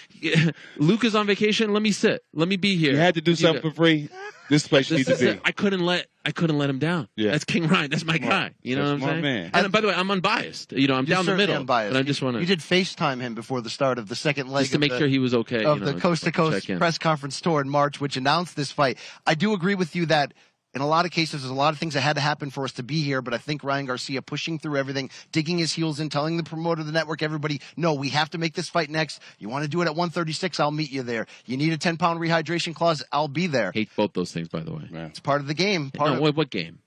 Luke is on vacation. Let me sit. Let me be here. You had to do something for free. This place you need to be. I couldn't let him down. Yeah. That's King Ryan. That's my guy. You know what I'm saying? Man. And by the way, I'm unbiased. You know, I'm down the middle. Unbiased. But I just want to. You did FaceTime him before the start of the second leg just to make sure he was okay. Of the Coast to Coast press conference tour in March, which announced this fight. I do agree with you that in a lot of cases, there's a lot of things that had to happen for us to be here, but I think Ryan Garcia pushing through everything, digging his heels in, telling the promoter, the network, everybody, no, we have to make this fight next. You want to do it at 136, I'll meet you there. You need a 10-pound rehydration clause, I'll be there. Hate both those things, by the way. It's part of the game. What game?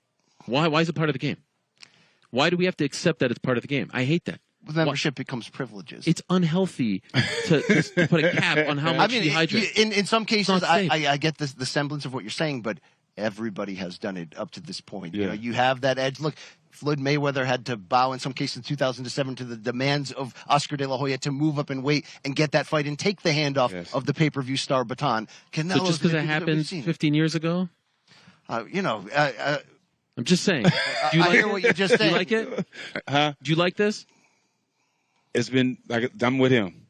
Why is it part of the game? Why do we have to accept that it's part of the game? I hate that. membership becomes privileges. It's unhealthy to put a cap on how much you hydrate. In some cases, I get the semblance of what you're saying, but everybody has done it up to this point. Yeah. You know, you have that edge. Look, Floyd Mayweather had to bow in some cases in 2007 to the demands of Oscar De La Hoya to move up and weight and get that fight and take the handoff of the pay-per-view star baton. So just because it happened 15 years ago? You know, I'm just saying. Do you I like hear what you're just saying. Do you like it? Huh? Do you like this? It's been like I'm with him.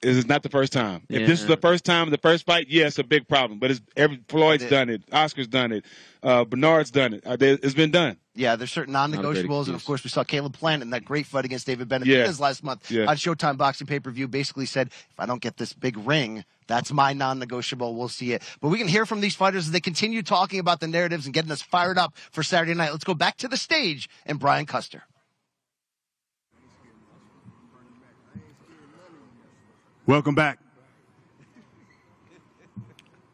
This is not the first time. Yeah. If this is the first time, the first fight, yeah, it's a big problem. But Floyd's done it. Oscar's done it. Bernard's done it. It's been done. Yeah, there's certain non-negotiables, and of course we saw Caleb Plant in that great fight against David Benavidez last month on Showtime Boxing pay-per-view. Basically said, if I don't get this big ring, that's my non-negotiable. We'll see it. But we can hear from these fighters as they continue talking about the narratives and getting us fired up for Saturday night. Let's go back to the stage and Brian Custer. Welcome back.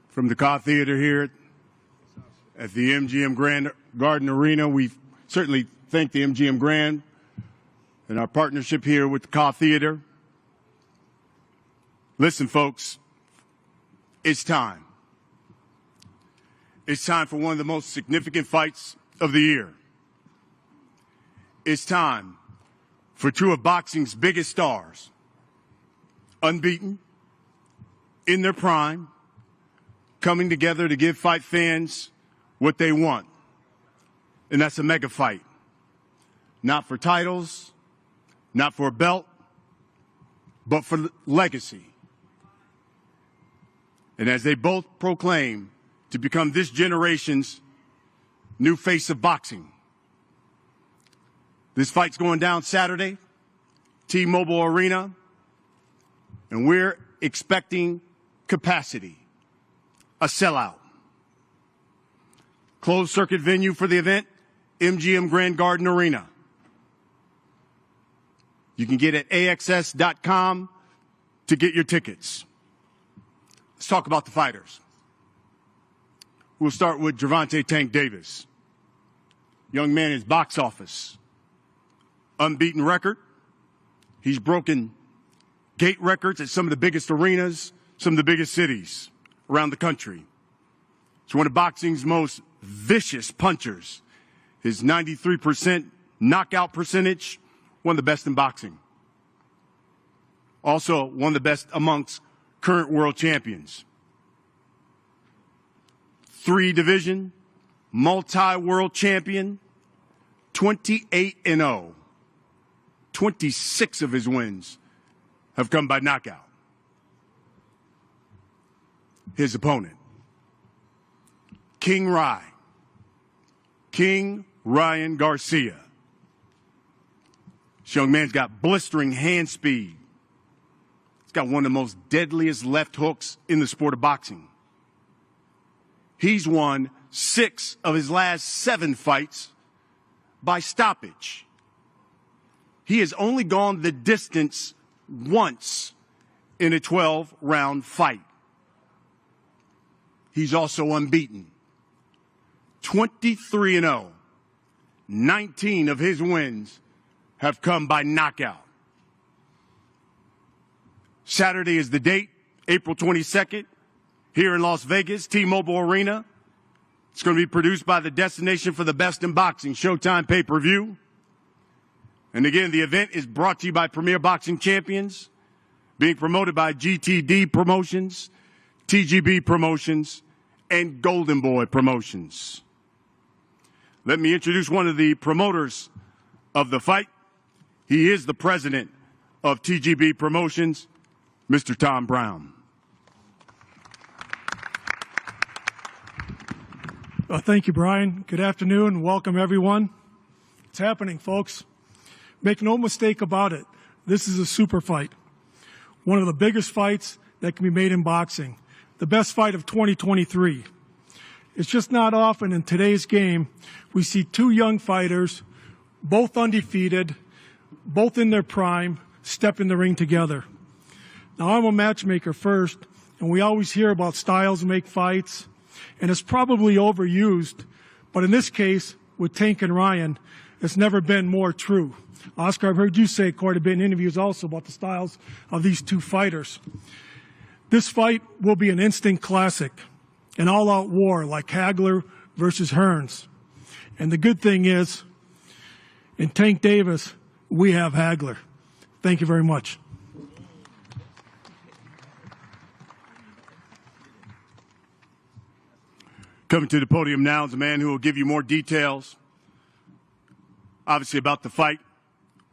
From the Car Theater here at the MGM Grand Garden Arena, we certainly thank the MGM Grand and our partnership here with the Car Theater. Listen, folks, it's time. It's time for one of the most significant fights of the year. It's time for two of boxing's biggest stars, unbeaten, in their prime, coming together to give fight fans what they want. And that's a mega fight. Not for titles, not for a belt, but for legacy. And as they both proclaim to become this generation's new face of boxing. This fight's going down Saturday, T-Mobile Arena. And we're expecting capacity, a sellout. Closed circuit venue for the event, MGM Grand Garden Arena. You can get at AXS.com to get your tickets. Let's talk about the fighters. We'll start with Gervonta Tank Davis. Young man is box office. Unbeaten record. He's broken gate records at some of the biggest arenas, some of the biggest cities around the country. He's one of boxing's most vicious punchers. His 93% knockout percentage, one of the best in boxing. Also, one of the best amongst current world champions. 3-division, multi-world champion, 28-0. 26 of his wins have come by knockout. His opponent, King Ryan Garcia. This young man's got blistering hand speed. He's got one of the most deadliest left hooks in the sport of boxing. He's won 6 of his last 7 fights by stoppage. He has only gone the distance once in a 12-round fight. He's also unbeaten. 23-0. 19 of his wins have come by knockout. Saturday is the date, April 22nd, here in Las Vegas, T-Mobile Arena. It's going to be produced by the destination for the best in boxing, Showtime pay-per-view. And again, the event is brought to you by Premier Boxing Champions, being promoted by GTD Promotions, TGB Promotions, and Golden Boy Promotions. Let me introduce one of the promoters of the fight. He is the president of TGB Promotions, Mr. Tom Brown. Thank you, Brian. Good afternoon. Welcome, everyone. It's happening, folks. Make no mistake about it. This is a super fight. One of the biggest fights that can be made in boxing. The best fight of 2023. It's just not often in today's game we see 2 young fighters, both undefeated, both in their prime, step in the ring together. Now, I'm a matchmaker first, and we always hear about styles make fights, and it's probably overused, but in this case, with Tank and Ryan, it's never been more true. Oscar, I've heard you say quite a bit in interviews also about the styles of these two fighters. This fight will be an instant classic, an all-out war like Hagler versus Hearns. And the good thing is, in Tank Davis, we have Hagler. Thank you very much. Coming to the podium now is a man who will give you more details, obviously, about the fight,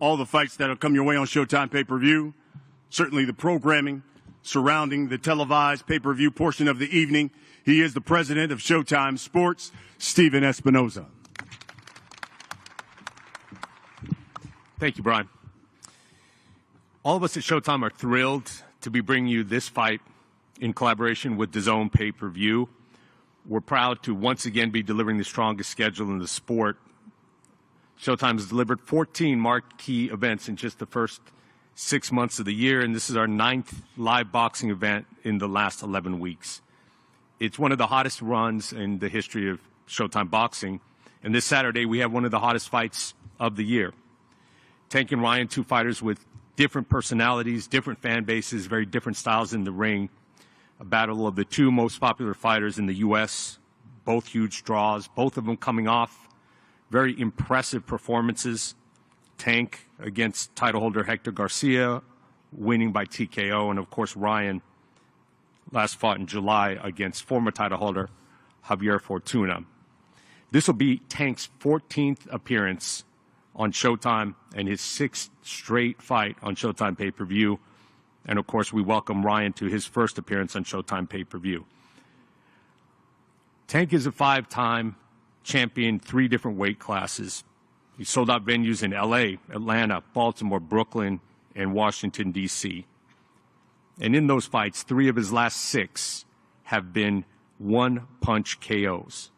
all the fights that will come your way on Showtime pay-per-view, certainly the programming surrounding the televised pay-per-view portion of the evening. He is the president of Showtime Sports, Steven Espinoza. Thank you, Brian. All of us at Showtime are thrilled to be bringing you this fight in collaboration with DAZN Pay-Per-View. We're proud to once again be delivering the strongest schedule in the sport. Showtime has delivered 14 marquee events in just the first 6 months of the year, and this is our 9th live boxing event in the last 11 weeks. It's one of the hottest runs in the history of Showtime boxing, and this Saturday we have one of the hottest fights of the year. Tank and Ryan, two fighters with different personalities, different fan bases, very different styles in the ring. A battle of the two most popular fighters in the U.S., both huge draws, both of them coming off very impressive performances. Tank against title holder Hector Garcia, winning by TKO, and of course Ryan last fought in July against former title holder Javier Fortuna. This will be Tank's 14th appearance on Showtime and his 6th straight fight on Showtime pay-per-view. And, of course, we welcome Ryan to his first appearance on Showtime pay-per-view. Tank is a 5-time champion, 3 different weight classes. He sold out venues in L.A., Atlanta, Baltimore, Brooklyn, and Washington, D.C. And in those fights, 3 of his last 6 have been one-punch KOs.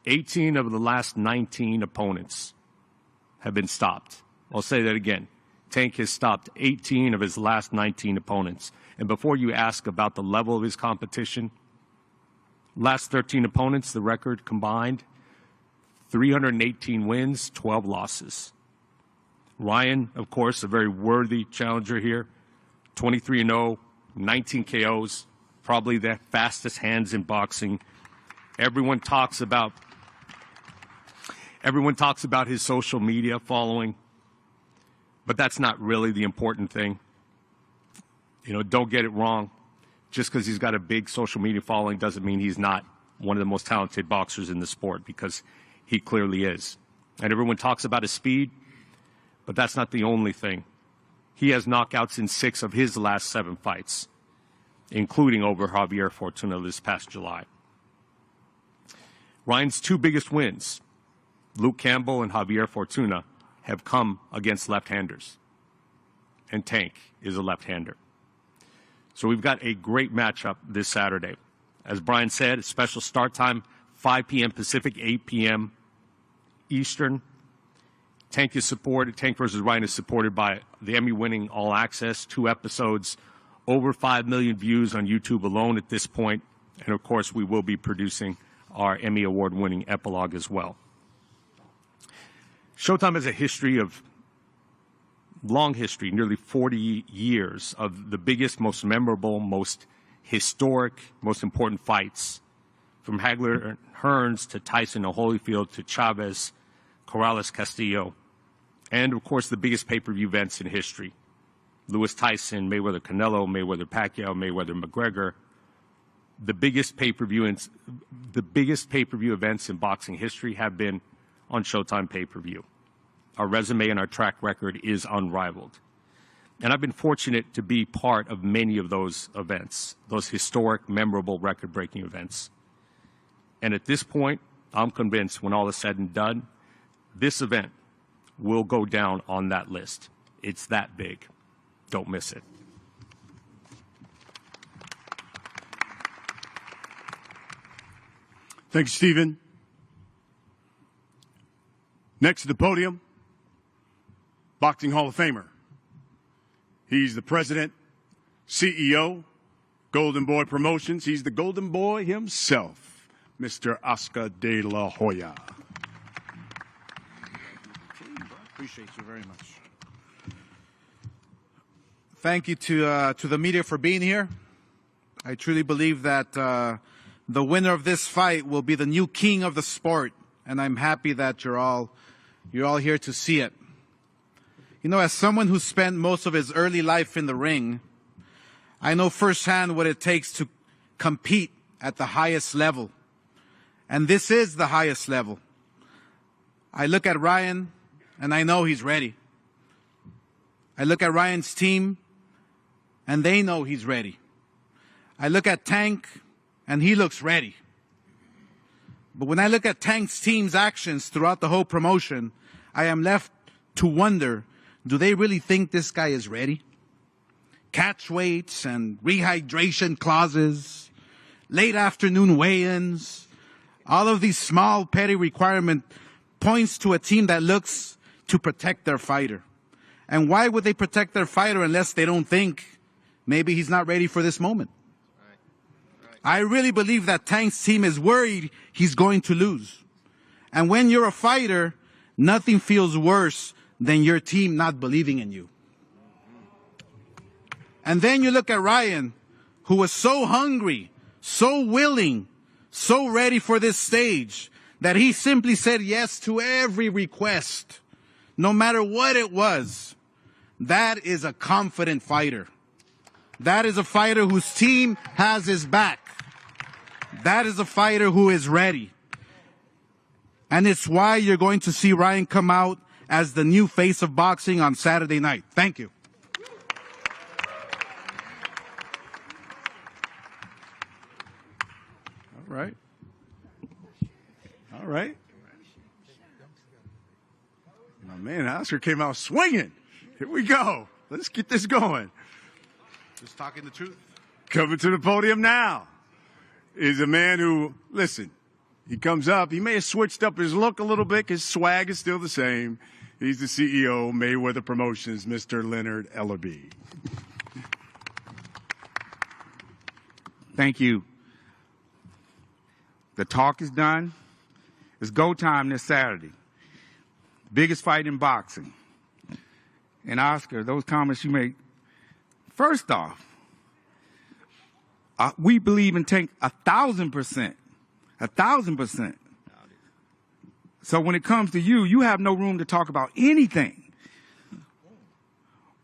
18 of the last 19 opponents have been stopped. I'll say that again. Tank has stopped 18 of his last 19 opponents. And before you ask about the level of his competition, last 13 opponents, the record combined, 318 wins, 12 losses. Ryan, of course, a very worthy challenger here, 23-0, 19 KOs, probably the fastest hands in boxing. Everyone talks about his social media following. But that's not really the important thing. You know, don't get it wrong. Just because he's got a big social media following doesn't mean he's not one of the most talented boxers in the sport, because he clearly is. And everyone talks about his speed, but that's not the only thing. He has knockouts in 6 of his last 7 fights, including over Javier Fortuna this past July. Ryan's 2 biggest wins, Luke Campbell and Javier Fortuna, have come against left-handers. And Tank is a left-hander. So we've got a great matchup this Saturday. As Brian said, a special start time, 5 p.m. Pacific, 8 p.m. Eastern. Tank versus Ryan is supported by the Emmy-winning All Access, 2 episodes, over 5 million views on YouTube alone at this point. And, of course, we will be producing our Emmy Award-winning epilogue as well. Showtime has a long history, nearly 40 years of the biggest, most memorable, most historic, most important fights, from Hagler and Hearns to Tyson and Holyfield to Chavez, Corrales, Castillo, and, of course, the biggest pay-per-view events in history. Lewis Tyson, Mayweather Canelo, Mayweather Pacquiao, Mayweather McGregor. The biggest pay-per-view events in boxing history have been on Showtime pay-per-view. Our resume and our track record is unrivaled. And I've been fortunate to be part of many of those events, those historic, memorable, record-breaking events. And at this point, I'm convinced when all is said and done, this event will go down on that list. It's that big. Don't miss it. Thanks, Steven. Next to the podium, Boxing Hall of Famer. He's the president, CEO, Golden Boy Promotions. He's the Golden Boy himself, Mr. Oscar de la Hoya. Appreciate you very much. Thank you to the media for being here. I truly believe that the winner of this fight will be the new king of the sport, and I'm happy that you're all here to see it. You know, as someone who spent most of his early life in the ring, I know firsthand what it takes to compete at the highest level. And this is the highest level. I look at Ryan, and I know he's ready. I look at Ryan's team, and they know he's ready. I look at Tank, and he looks ready. But when I look at Tank's team's actions throughout the whole promotion, I am left to wonder, do they really think this guy is ready? Catch weights and rehydration clauses, late afternoon weigh-ins, all of these small petty requirements points to a team that looks to protect their fighter. And why would they protect their fighter unless they don't think maybe he's not ready for this moment? I really believe that Tank's team is worried he's going to lose. And when you're a fighter, nothing feels worse than your team not believing in you. And then you look at Ryan, who was so hungry, so willing, so ready for this stage, that he simply said yes to every request, no matter what it was. That is a confident fighter. That is a fighter whose team has his back. That is a fighter who is ready. And it's why you're going to see Ryan come out as the new face of boxing on Saturday night. Thank you. All right. All right. My man, Oscar came out swinging. Here we go. Let's get this going. Just talking the truth. Coming to the podium now is a man who, listen, he comes up. He may have switched up his look a little bit. His swag is still the same. He's the CEO, Mayweather Promotions, Mr. Leonard Ellerby. Thank you. The talk is done. It's go time this Saturday. Biggest fight in boxing. And Oscar, those comments you make, first off, we believe in Tank 1,000%. 1,000%. So when it comes to you, you have no room to talk about anything.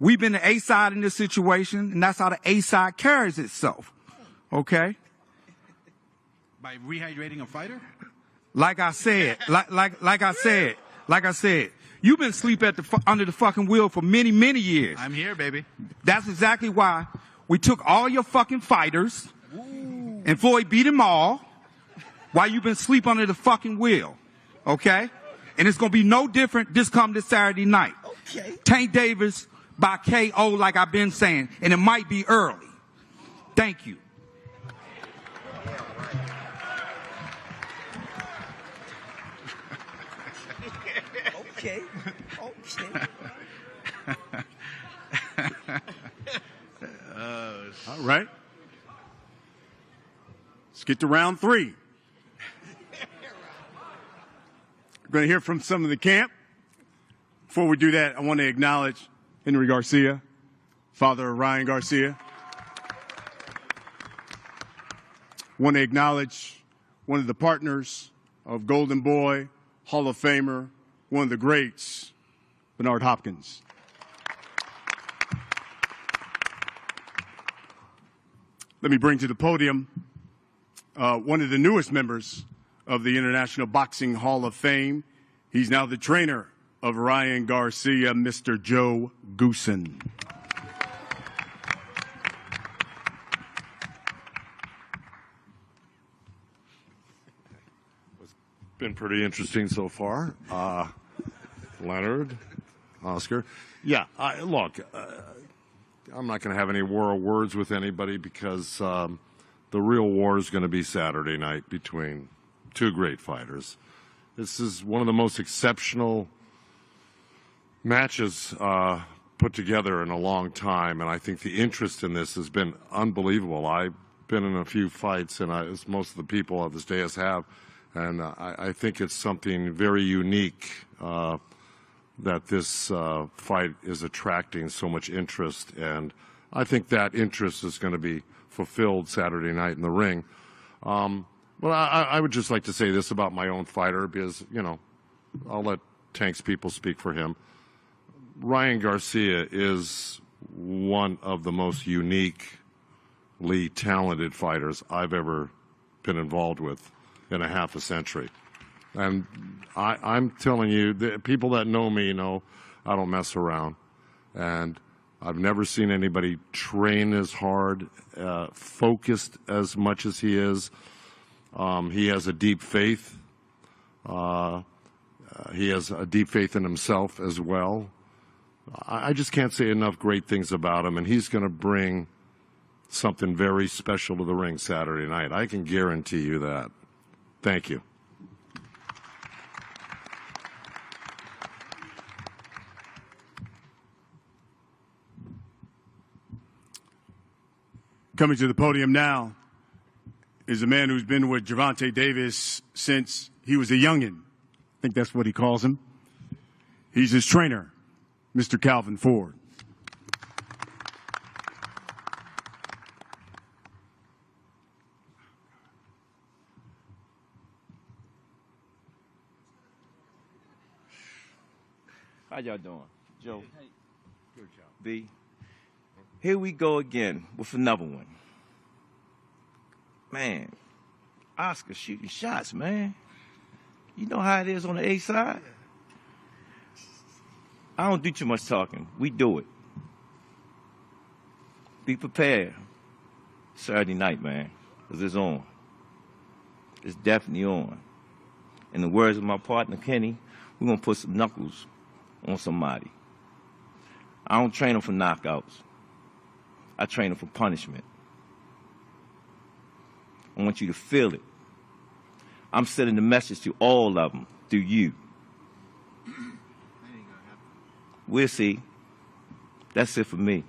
We've been the A side in this situation, and that's how the A side carries itself. Okay? By rehydrating a fighter? Like I said, like I said, you've been asleep under the fucking wheel for many, many years. I'm here, baby. That's exactly why we took all your fucking fighters, and Floyd beat them all, while you've been asleep under the fucking wheel. Okay? And it's going to be no different this Saturday night. Okay. Tank Davis by KO, like I've been saying, and it might be early. Thank you. Okay. All right. Let's get to round 3. We're going to hear from some of the camp. Before we do that, I want to acknowledge Henry Garcia, father of Ryan Garcia. I want to acknowledge one of the partners of Golden Boy, Hall of Famer, one of the greats, Bernard Hopkins. Let me bring to the podium one of the newest members of the International Boxing Hall of Fame. He's now the trainer of Ryan Garcia, Mr. Joe Goosen. It's been pretty interesting so far. Leonard, Oscar. Yeah, look, I'm not going to have any war of words with anybody because the real war is going to be Saturday night between two great fighters. This is one of the most exceptional matches put together in a long time, and I think the interest in this has been unbelievable. I've been in a few fights, and as most of the people of this dais have, and I think it's something very unique. that this fight is attracting so much interest, and I think that interest is going to be fulfilled Saturday night in the ring. But I would just like to say this about my own fighter, because, you know, I'll let Tank's people speak for him. Ryan Garcia is one of the most uniquely talented fighters I've ever been involved with in a half a century. And I'm telling you, the people that know me know I don't mess around. And I've never seen anybody train as hard, focused as much as he is. He has a deep faith. He has a deep faith in himself as well. I just can't say enough great things about him, and he's going to bring something very special to the ring Saturday night. I can guarantee you that. Thank you. Coming to the podium now is a man who's been with Gervonta Davis since he was a youngin'. I think that's what he calls him. He's his trainer, Mr. Calvin Ford. How y'all doing? Joe? Good job. B? Here we go again with another one. Man, Oscar shooting shots, man. You know how it is on the A side? I don't do too much talking. We do it. Be prepared. Saturday night, man, because it's on. It's definitely on. In the words of my partner, Kenny, we're going to put some knuckles on somebody. I don't train them for knockouts. I train them for punishment. I want you to feel it. I'm sending the message to all of them through you. We'll see. That's it for me.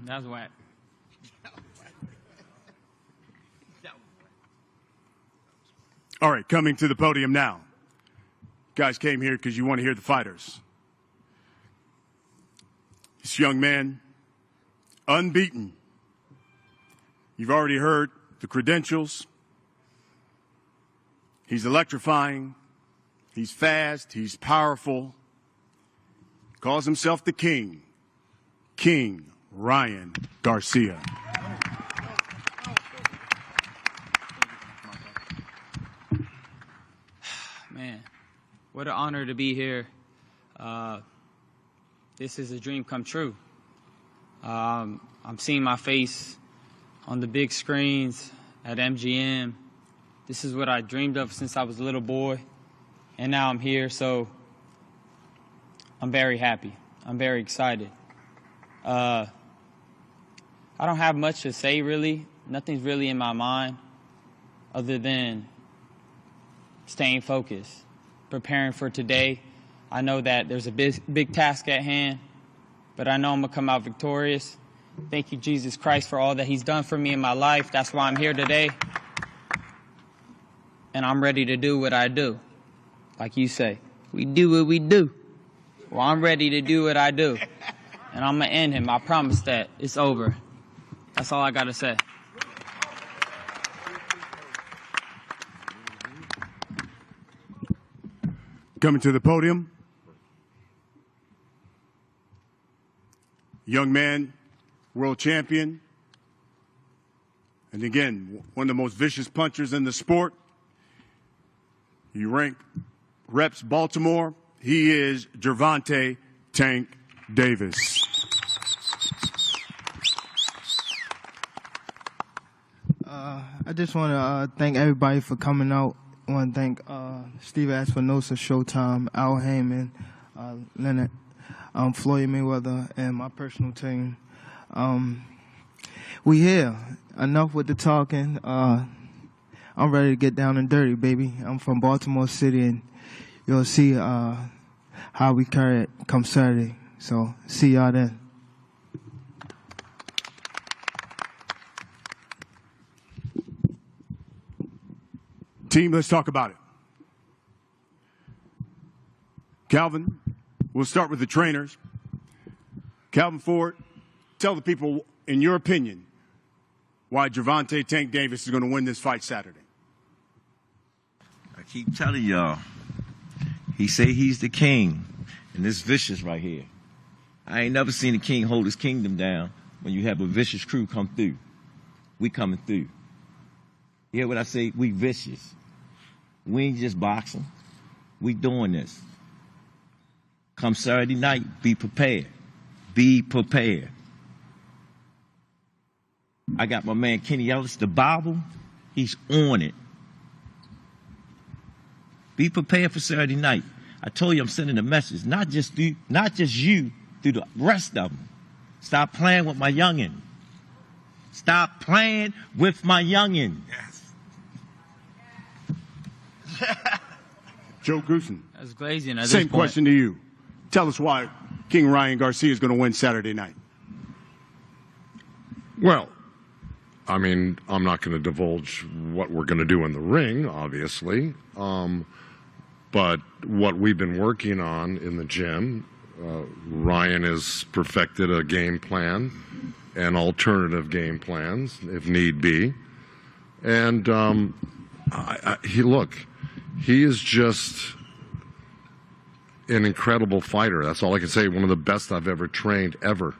That's whack. All right, coming to the podium now. You guys came here because you want to hear the fighters. This young man, unbeaten. You've already heard the credentials. He's electrifying. He's fast. He's powerful. Calls himself the King. King Ryan Garcia. Man, what an honor to be here. This is a dream come true. I'm seeing my face on the big screens at MGM. This is what I dreamed of since I was a little boy, and now I'm here, so I'm very happy. I'm very excited. I don't have much to say, really. Nothing's really in my mind other than staying focused, preparing for today. I know that there's a big task at hand, but I know I'm going to come out victorious. Thank you, Jesus Christ, for all that he's done for me in my life. That's why I'm here today. And I'm ready to do what I do. Like you say, we do what we do. Well, I'm ready to do what I do. And I'm going to end him. I promise that. It's over. That's all I got to say. Coming to the podium, young man, world champion, and again, one of the most vicious punchers in the sport. He reps Baltimore. He is Gervonta Tank Davis. I just want to thank everybody for coming out. I want to thank Steve Espinosa, Showtime, Al Heyman, Leonard, Floyd Mayweather, and my personal team. We here. Enough with the talking. I'm ready to get down and dirty, baby. I'm from Baltimore City, and you'll see how we carry it come Saturday. So see y'all then. Team, let's talk about it. Calvin, we'll start with the trainers. Calvin Ford, tell the people, in your opinion, why Gervonta Tank Davis is going to win this fight Saturday. I keep telling y'all, he say he's the king, and this vicious right here. I ain't never seen a king hold his kingdom down when you have a vicious crew come through. We coming through. You hear what I say? We vicious. We ain't just boxing. We doing this. Come Saturday night, be prepared. Be prepared. I got my man Kenny Ellis, the Bible. He's on it. Be prepared for Saturday night. I told you I'm sending a message, not just you, through the rest of them. Stop playing with my youngin'. Stop playing with my youngin'. Yes. Joe Goosen. That's glazing. Same question to you. Tell us why King Ryan Garcia is going to win Saturday night. Well, I mean, I'm not going to divulge what we're going to do in the ring, obviously. But what we've been working on in the gym, Ryan has perfected a game plan and alternative game plans, if need be. And he is just an incredible fighter. That's all I can say. One of the best I've ever trained, ever.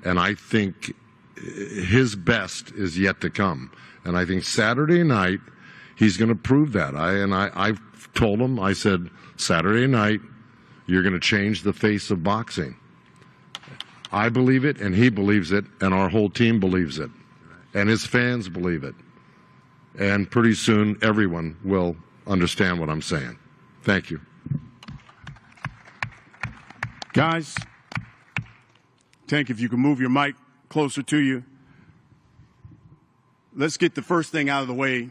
And I think his best is yet to come. And I think Saturday night, he's going to prove that. I've told him, I said, Saturday night, you're going to change the face of boxing. I believe it, and he believes it, and our whole team believes it. And his fans believe it. And pretty soon, everyone will understand what I'm saying. Thank you. Guys, Tank, if you can move your mic closer to you. Let's get the first thing out of the way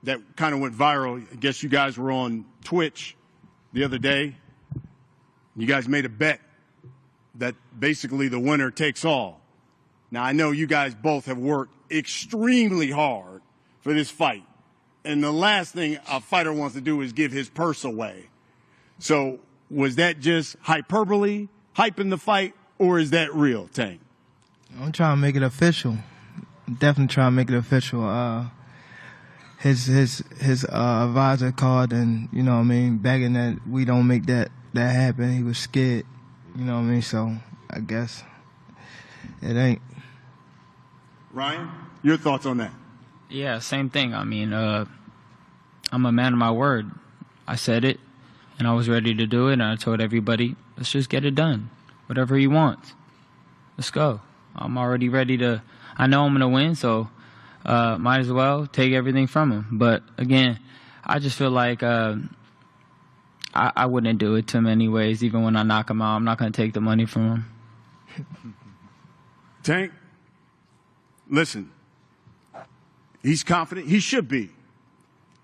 that kind of went viral. I guess you guys were on Twitch the other day. You guys made a bet that basically the winner takes all. Now, I know you guys both have worked extremely hard for this fight. And the last thing a fighter wants to do is give his purse away. So was that just hyperbole, hyping the fight, or is that real, Tank? I'm trying to make it official. Definitely trying to make it official. His advisor called, and you know what I mean, begging that we don't make that happen. He was scared, you know what I mean. So I guess it ain't. Ryan, your thoughts on that? Yeah, same thing. I mean, I'm a man of my word. I said it, and I was ready to do it, and I told everybody, let's just get it done. Whatever he wants, let's go. I'm already ready to. I know I'm going to win, so might as well take everything from him. But, again, I just feel like I wouldn't do it to him anyways. Even when I knock him out, I'm not going to take the money from him. Tank, listen, he's confident. He should be.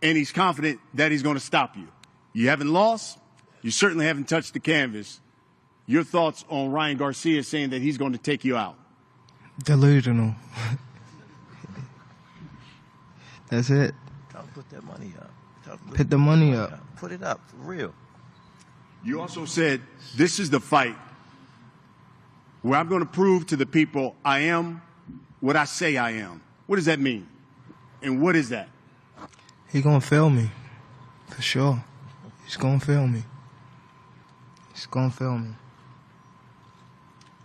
And he's confident that he's going to stop you. You haven't lost. You certainly haven't touched the canvas. Your thoughts on Ryan Garcia saying that he's going to take you out? Delusional. That's it. Tell him to put that money up. Put the money up. Put it up, for real. You also said this is the fight where I'm going to prove to the people I am what I say I am. What does that mean? And what is that? He's going to fail me. For sure. He's going to fail me. He's going to fail me.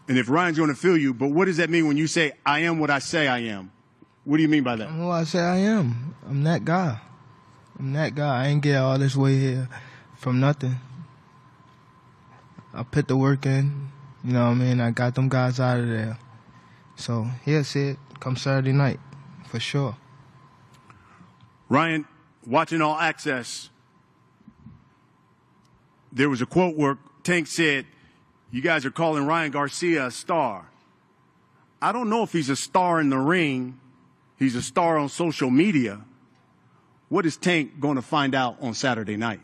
And if Ryan's going to feel you, but what does that mean when you say, I am what I say I am? What do you mean by that? I'm who I say I am. I'm that guy. I'm that guy. I ain't get all this way here from nothing. I put the work in. You know what I mean? I got them guys out of there. So he'll see it come Saturday night, for sure. Ryan, watching All Access, there was a quote where Tank said, you guys are calling Ryan Garcia a star. I don't know if he's a star in the ring. He's a star on social media. What is Tank going to find out on Saturday night?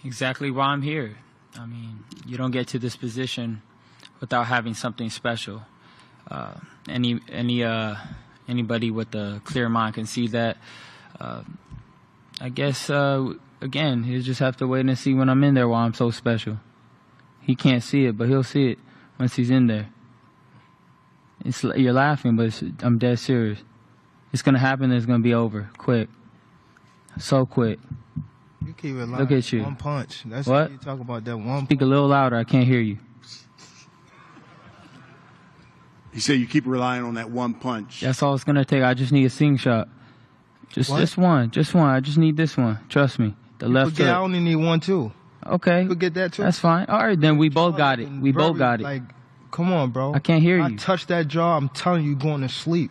Exactly why I'm here. I mean, you don't get to this position without having something special. Anybody with a clear mind can see that. I guess, again, he'll just have to wait and see when I'm in there why I'm so special. He can't see it, but he'll see it once he's in there. You're laughing, but I'm dead serious. It's going to happen and it's going to be over quick. So quick. You keep it Look at you. One punch. That's what you talk about, that one Speak a little louder. I can't hear you. He said you keep relying on that one punch. That's all it's going to take. I just need a sing shot. Just one. Just one. I just need this one. Trust me. The left I hook. only need one, too. Okay. You get that, too? That's fine. All right, then we both got it. We both got it. Like, come on, bro. I can't hear you. I touch that jaw, I'm telling you, going to sleep.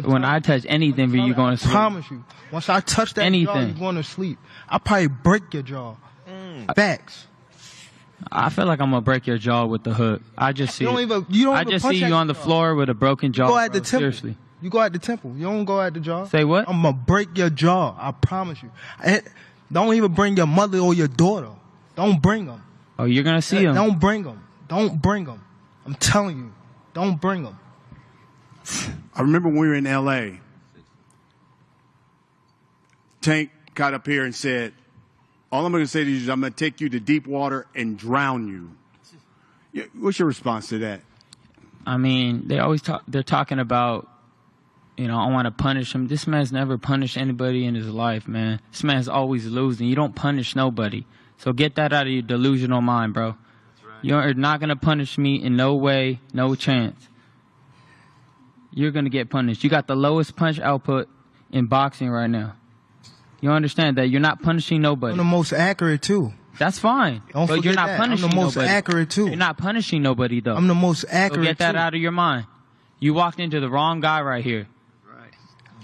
When I touch anything, you're going to sleep. I promise you. Once I touch that jaw, you're going to sleep. I'll probably break your jaw. Facts. I feel like I'm gonna break your jaw with the hook. I just see. I just see you on the floor with a broken jaw. You go at the temple. Seriously. You go at the temple. You don't go at the jaw. Say what? I'm gonna break your jaw. I promise you. Don't even bring your mother or your daughter. Don't bring them. Oh, you're gonna see them. Don't bring them. Don't bring them. I'm telling you. Don't bring them. I remember when we were in L.A., Tank got up here and said, all I'm going to say to you is I'm going to take you to deep water and drown you. What's your response to that? I mean, they're talking about, I want to punish him. This man's never punished anybody in his life, man. This man's always losing. You don't punish nobody. So get that out of your delusional mind, bro. You're not going to punish me in no way, no chance. You're going to get punished. You got the lowest punch output in boxing right now. You understand that you're not punishing nobody. I'm the most accurate, too. That's fine. But you're not punishing nobody. I'm the most accurate, too. You're not punishing nobody, though. I'm the most accurate, so get that out of your mind. You walked into the wrong guy right here. Right.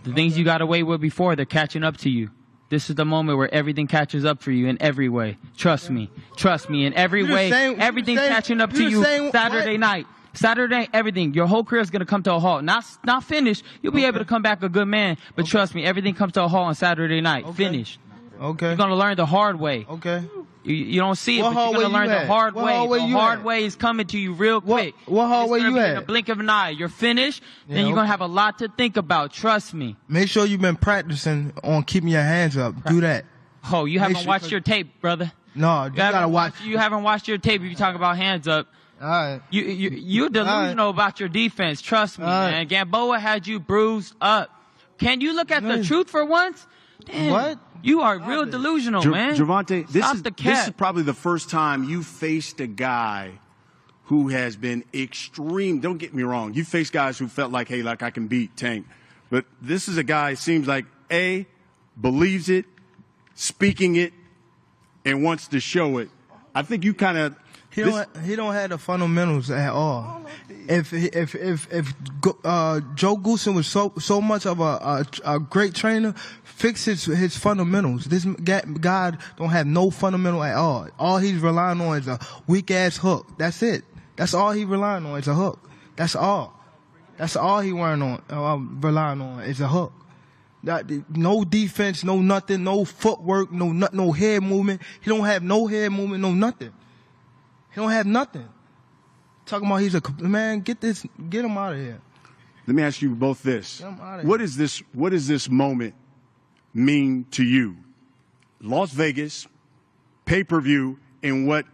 The things you got away with before, they're catching up to you. This is the moment where everything catches up for you in every way. Trust me. Trust me. In every way, everything's catching up to you Saturday night. Saturday, everything. Your whole career is going to come to a halt. Not finished. You'll be able to come back a good man. But trust me, everything comes to a halt on Saturday night. Finished. Okay. You're going to learn the hard way. Okay. You don't see it, but you're going to learn the hard way. The hard way is coming to you real quick. What hard way you at? In a blink of an eye. You're finished, then you're going to have a lot to think about. Trust me. Make sure you've been practicing on keeping your hands up. Do that. Oh, you haven't watched your tape, brother. No, you got to watch. You haven't watched your tape if you talk about hands up. All right. You're delusional about your defense. Trust me, man. Gamboa had you bruised up. Can you look at the truth for once? Damn. What? You are real delusional, man. Gervonta, this is probably the first time you faced a guy who has been extreme. Don't get me wrong. You faced guys who felt like, hey, like I can beat Tank. But this is a guy, seems like, A, believes it, speaking it, and wants to show it. I think you kind of... He don't have the fundamentals at all. If Joe Goosen was so much of a great trainer, fix his fundamentals. This guy don't have no fundamental at all. All he's relying on is a weak ass hook. That's it. That's all he relying on is a hook. That's all. That's all he relying on is a hook. No defense, no nothing, no footwork, no head movement. He don't have no head movement, no nothing. He don't have nothing. Talking about he's a man. Get him out of here. Let me ask you both this: Get him out of What does this moment mean to you? Las Vegas, pay-per-view, and what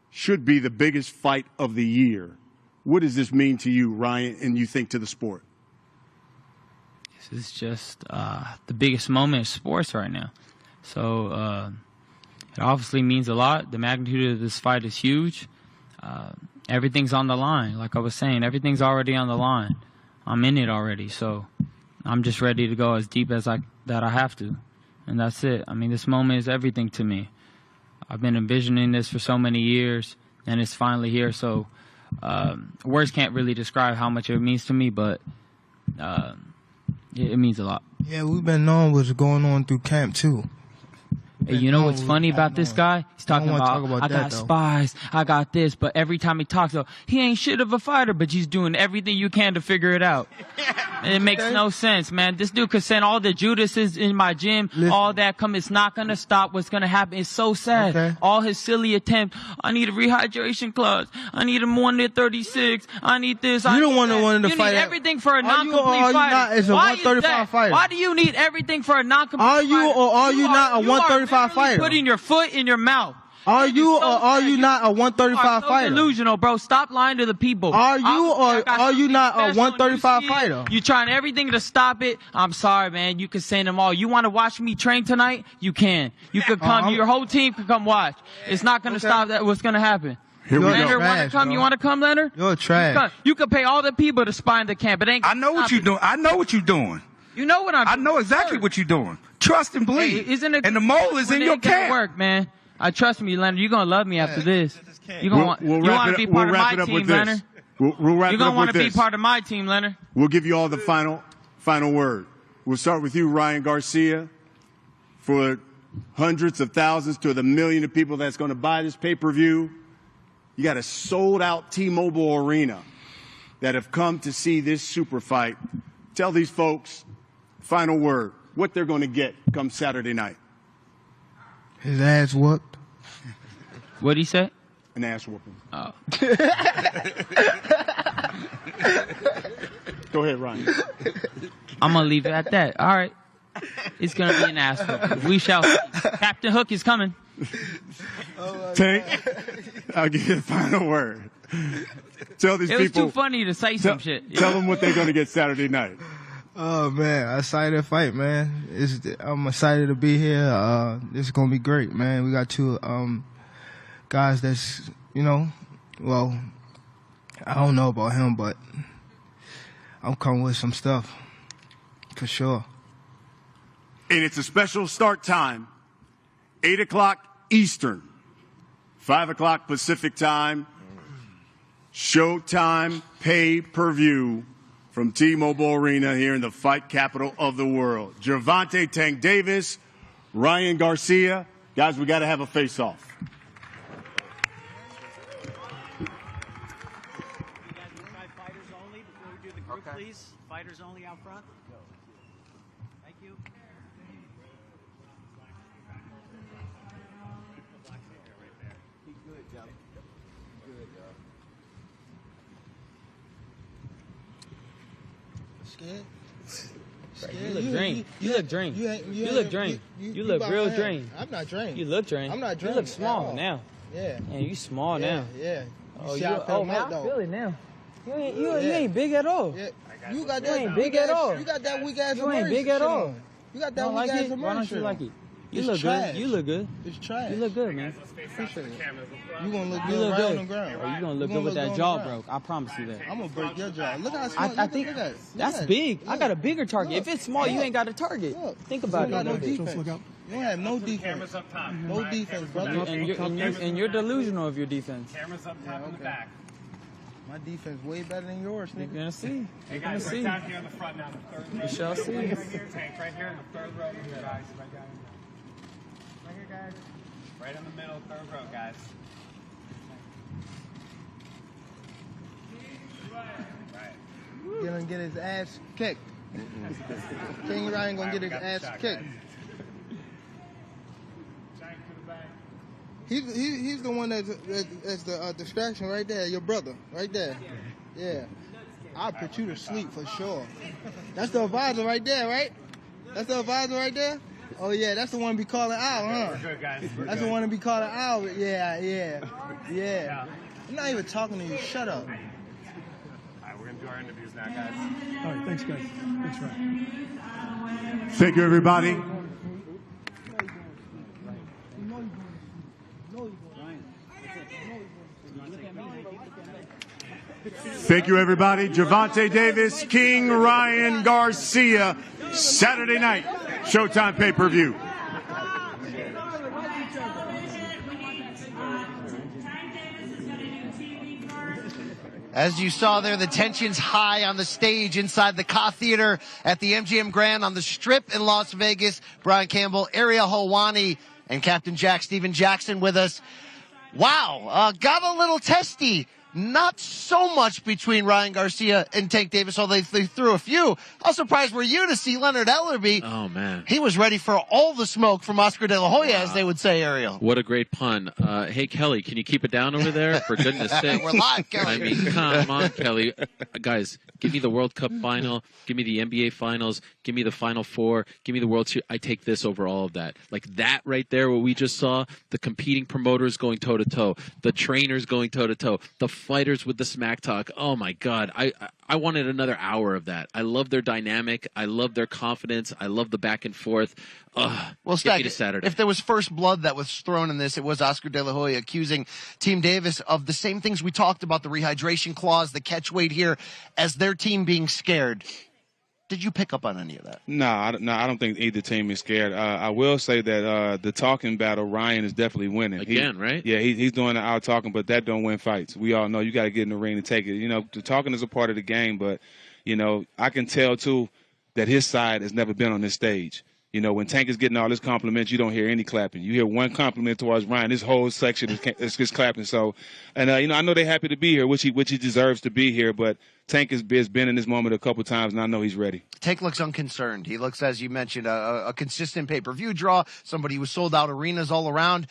should be the biggest fight of the year. What does this mean to you, Ryan, and you think to the sport? This is just the biggest moment in sports right now. So. It obviously means a lot. The magnitude of this fight is huge. Everything's on the line. Like I was saying, everything's already on the line. I'm in it already, so I'm just ready to go as deep as I have to. And that's it. I mean, this moment is everything to me. I've been envisioning this for so many years, and it's finally here. So words can't really describe how much it means to me, but it means a lot. Yeah, we've been knowing what's going on through camp, too. Hey, you know what's funny about this guy? He's talking about, I got spies, I got this, but every time he talks, he ain't shit of a fighter, but he's doing everything you can to figure it out. And it makes no sense, man. This dude could send all the Judases in my gym, all that come. It's not going to stop. What's going to happen? It's so sad. All his silly attempts. I need a rehydration clause. I need a 136. I need this. You don't want to you fight. need everything for a non-complete fighter. It's a 135 fighter. Why do you need everything for a non-complete fighter? Are you not a 135 fighter? Putting your foot in your mouth. Are you or are you not a 135 fighter? Delusional, bro. Stop lying to the people. Are you or are you not a 135 fighter? You trying everything to stop it? I'm sorry, man. You can send them all. You want to watch me train tonight? You can. You could come. Your whole team can come watch. It's not going to stop that. What's going to happen? Leonard want to come? You want to come, Leonard? You're trash. You could pay all the people to spy in the camp. It ain't. I know what you're doing. I know what you're doing. You know what I'm doing. I know exactly what you're doing. Trust and believe. Hey, isn't it? And the mole is in your camp. Work, man. I trust me, Leonard. You're gonna love me after this. You want to be part of my team, Leonard. We'll wrap You're it up gonna want with to be this. part of my team, Leonard. We'll give you all the final word. We'll start with you, Ryan Garcia, for hundreds of thousands to the million of people that's going to buy this pay-per-view. You got a sold-out T-Mobile arena that have come to see this super fight. Tell these folks, final word, what they're going to get come Saturday night. His ass whooped. What'd he say? An ass whooping. Oh. Go ahead, Ryan. I'm going to leave it at that. All right. It's going to be an ass whooping. We shall see. Captain Hook is coming. Tank, I'll give you the final word. Tell these people. It was too funny to say some shit. Tell them what they're going to get Saturday night. Oh man, excited to fight, man. I'm excited to be here. It's gonna be great, man. We got two guys that's, well, I don't know about him, but I'm coming with some stuff for sure. And it's a special start time, 8 o'clock Eastern, 5 o'clock Pacific time. Showtime pay-per-view from T-Mobile Arena here in the fight capital of the world. Gervonta Tank Davis, Ryan Garcia. Guys, we got to have a face-off. Fighters only before we do the group, please. Fighters only out front. Thank you. Good job. Good job. Scared? You look drained. You look drained. You look drained. You look real drained. I'm not drained. You look drained. I'm not drained. You look small now. Yeah. Man, you small now. Yeah. Oh, man, I feel it now. You ain't big at all. Yeah. You got You that ain't big at all. You got that weak ass. You ain't big at all. You got that weak ass. Why don't you like it? You It's look trash. good. You look good. It's trash. You look good, man. Appreciate it. You gonna look You good look right good. on the ground. Oh, you gonna look good with that jaw broke. I promise you that. I'm gonna break your jaw. Look how small. I think that's big. I got a bigger target. If it's small, you ain't got a target. Think about it. You got no a little bit. defense. You don't have no defense. Cameras up top. No defense, brother. And you're delusional of your defense. Cameras up top in the back. My defense way better than yours, nigga. You're gonna see. Hey You're gonna guys, see. right down here in the front now, the third row. We shall see. Tank right here in the third row here, guys. Right down here. Right here, guys. Right in the middle, third row, guys. Right. Gonna get his ass kicked. King Ryan gonna get his ass kicked. He's the one that's the distraction right there. Your brother, right there. Yeah. I'll put you to sleep for sure. That's the advisor right there, right? That's the advisor right there? Oh, yeah, that's the one be calling out, huh? We're good, guys. That's the one to be calling out. Yeah. I'm not even talking to you. Shut up. All right, we're going to do our interviews now, guys. All right, thanks, guys. Thanks, Ryan. Thank you, everybody. Thank you, everybody. Gervonta Davis, King Ryan Garcia, Saturday night, Showtime pay-per-view. As you saw there, the tension's high on the stage inside the Ka Theater at the MGM Grand on the Strip in Las Vegas. Brian Campbell, Ariel Helwani, and Captain Jack Steven Jackson with us. Wow, got a little testy. Not so much between Ryan Garcia and Tank Davis, although they threw a few. How surprised were you to see Leonard Ellerby? Oh, man. He was ready for all the smoke from Oscar De La Hoya, as they would say, Ariel. What a great pun. Hey, Kelly, can you keep it down over there? For goodness sake. We're live, Kelly. I mean, come on, Kelly. Guys, give me the World Cup final. Give me the NBA finals. Give me the Final Four. Give me the World Series. I take this over all of that. Like that right there, what we just saw, the competing promoters going toe-to-toe, the trainers going toe-to-toe, the fighters with the smack talk. Oh, my God. I wanted another hour of that. I love their dynamic. I love their confidence. I love the back and forth. Well, Stack, Saturday. If there was first blood that was thrown in this, it was Oscar De La Hoya accusing Team Davis of the same things we talked about, the rehydration clause, the catch weight here, as their team being scared. Did you pick up on any of that? No, I don't think either team is scared. I will say that the talking battle, Ryan is definitely winning. Again, right? Yeah, he's doing the out talking, but that don't win fights. We all know you got to get in the ring and take it. You know, the talking is a part of the game, but, you know, I can tell, too, that his side has never been on this stage. You know, when Tank is getting all his compliments, you don't hear any clapping. You hear one compliment towards Ryan, this whole section is just clapping. So, and you know, I know they're happy to be here, which he deserves to be here. But Tank has been in this moment a couple times, and I know he's ready. Tank looks unconcerned. He looks, as you mentioned, a consistent pay-per-view draw. Somebody who sold out arenas all around.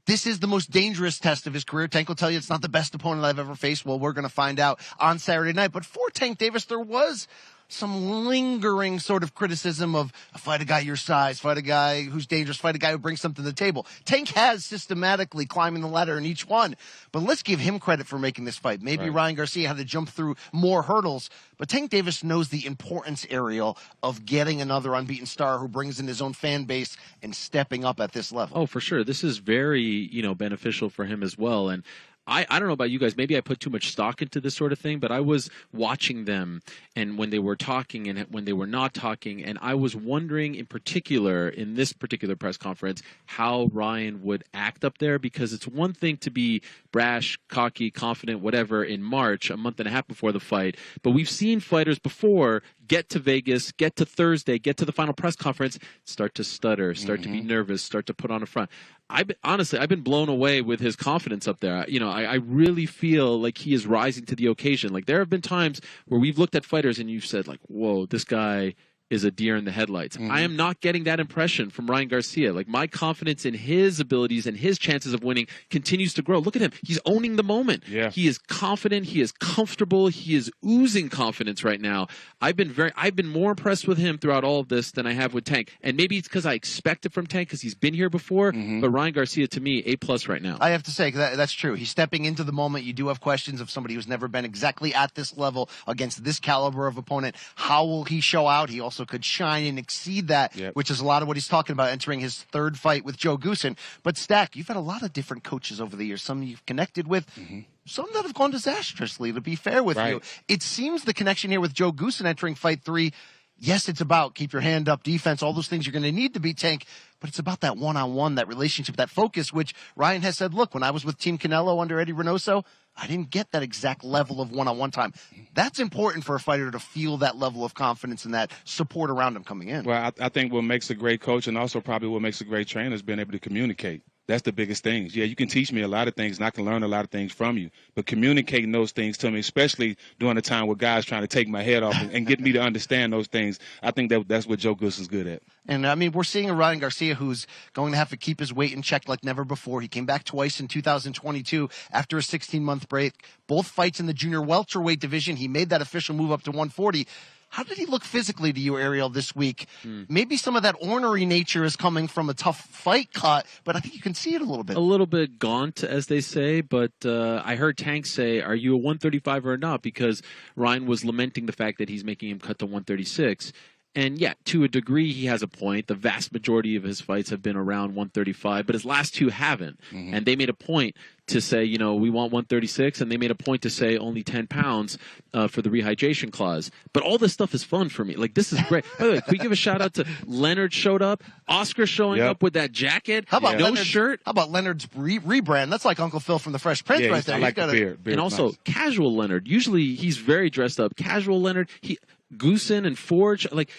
This is the most dangerous test of his career. Tank will tell you it's not the best opponent I've ever faced. Well, we're going to find out on Saturday night. But for Tank Davis, there was some lingering sort of criticism of fight a guy your size, fight a guy who's dangerous, fight a guy who brings something to the table. Tank has systematically climbing the ladder in each one, but let's give him credit for making this fight. Maybe right. Ryan Garcia had to jump through more hurdles, but Tank Davis knows the importance, Ariel, of getting another unbeaten star who brings in his own fan base and stepping up at this level. Oh, for sure. This is very, beneficial for him as well. And I don't know about you guys. Maybe I put too much stock into this sort of thing, but I was watching them and when they were talking and when they were not talking, and I was wondering in particular in this particular press conference how Ryan would act up there, because it's one thing to be brash, cocky, confident, whatever in March, a month and a half before the fight, but we've seen fighters before get to Vegas, get to Thursday, get to the final press conference, start to stutter, start to be nervous, start to put on a front. Honestly, I've been blown away with his confidence up there. I really feel like he is rising to the occasion. Like, there have been times where we've looked at fighters and you've said, like, whoa, this guy is a deer in the headlights. I am not getting that impression from Ryan Garcia. Like, my confidence in his abilities and his chances of winning continues to grow. Look at him. He's owning the moment. Yeah. He is confident. He is comfortable. He is oozing confidence right now. I've been more impressed with him throughout all of this than I have with Tank. And maybe it's because I expect it from Tank because he's been here before. But Ryan Garcia, to me, A+ right now. I have to say, that's true. He's stepping into the moment. You do have questions of somebody who's never been exactly at this level against this caliber of opponent. How will he show out? He also could shine and exceed that, which is a lot of what he's talking about, entering his third fight with Joe Goosen. But Stack, you've had a lot of different coaches over the years, some you've connected with, some that have gone disastrously, to be fair with you. It seems the connection here with Joe Goosen entering fight 3, yes, it's about keep your hand up, defense, all those things you're going to need to beat Tank, but it's about that one-on-one, that relationship, that focus, which Ryan has said, look, when I was with Team Canelo under Eddie Reynoso, I didn't get that exact level of one-on-one time. That's important for a fighter to feel that level of confidence and that support around him coming in. Well, I think what makes a great coach and also probably what makes a great trainer is being able to communicate. That's the biggest thing. Yeah, you can teach me a lot of things, and I can learn a lot of things from you. But communicating those things to me, especially during a time where guys trying to take my head off and get me to understand those things, I think that's what Joe Goosen's good at. And, I mean, we're seeing a Ryan Garcia who's going to have to keep his weight in check like never before. He came back twice in 2022 after a 16-month break. Both fights in the junior welterweight division. He made that official move up to 140. How did he look physically to you, Ariel, this week? Maybe some of that ornery nature is coming from a tough fight cut, but I think you can see it a little bit. A little bit gaunt, as they say, but I heard Tank say, are you a 135 or not? Because Ryan was lamenting the fact that he's making him cut to 136. And yeah, to a degree, he has a point. The vast majority of his fights have been around 135, but his last 2 haven't. And they made a point to say, we want 136, and they made a point to say only 10 pounds for the rehydration clause. But all this stuff is fun for me. Like, this is great. By the way, can we give a shout-out to Leonard showed up, Oscar showing up with that jacket, how about no shirt. How about Leonard's rebrand? That's like Uncle Phil from the Fresh Prince right there. I like the beard. And also, nice. Casual Leonard. Usually, he's very dressed up. Casual Leonard, Goosen and Forge, like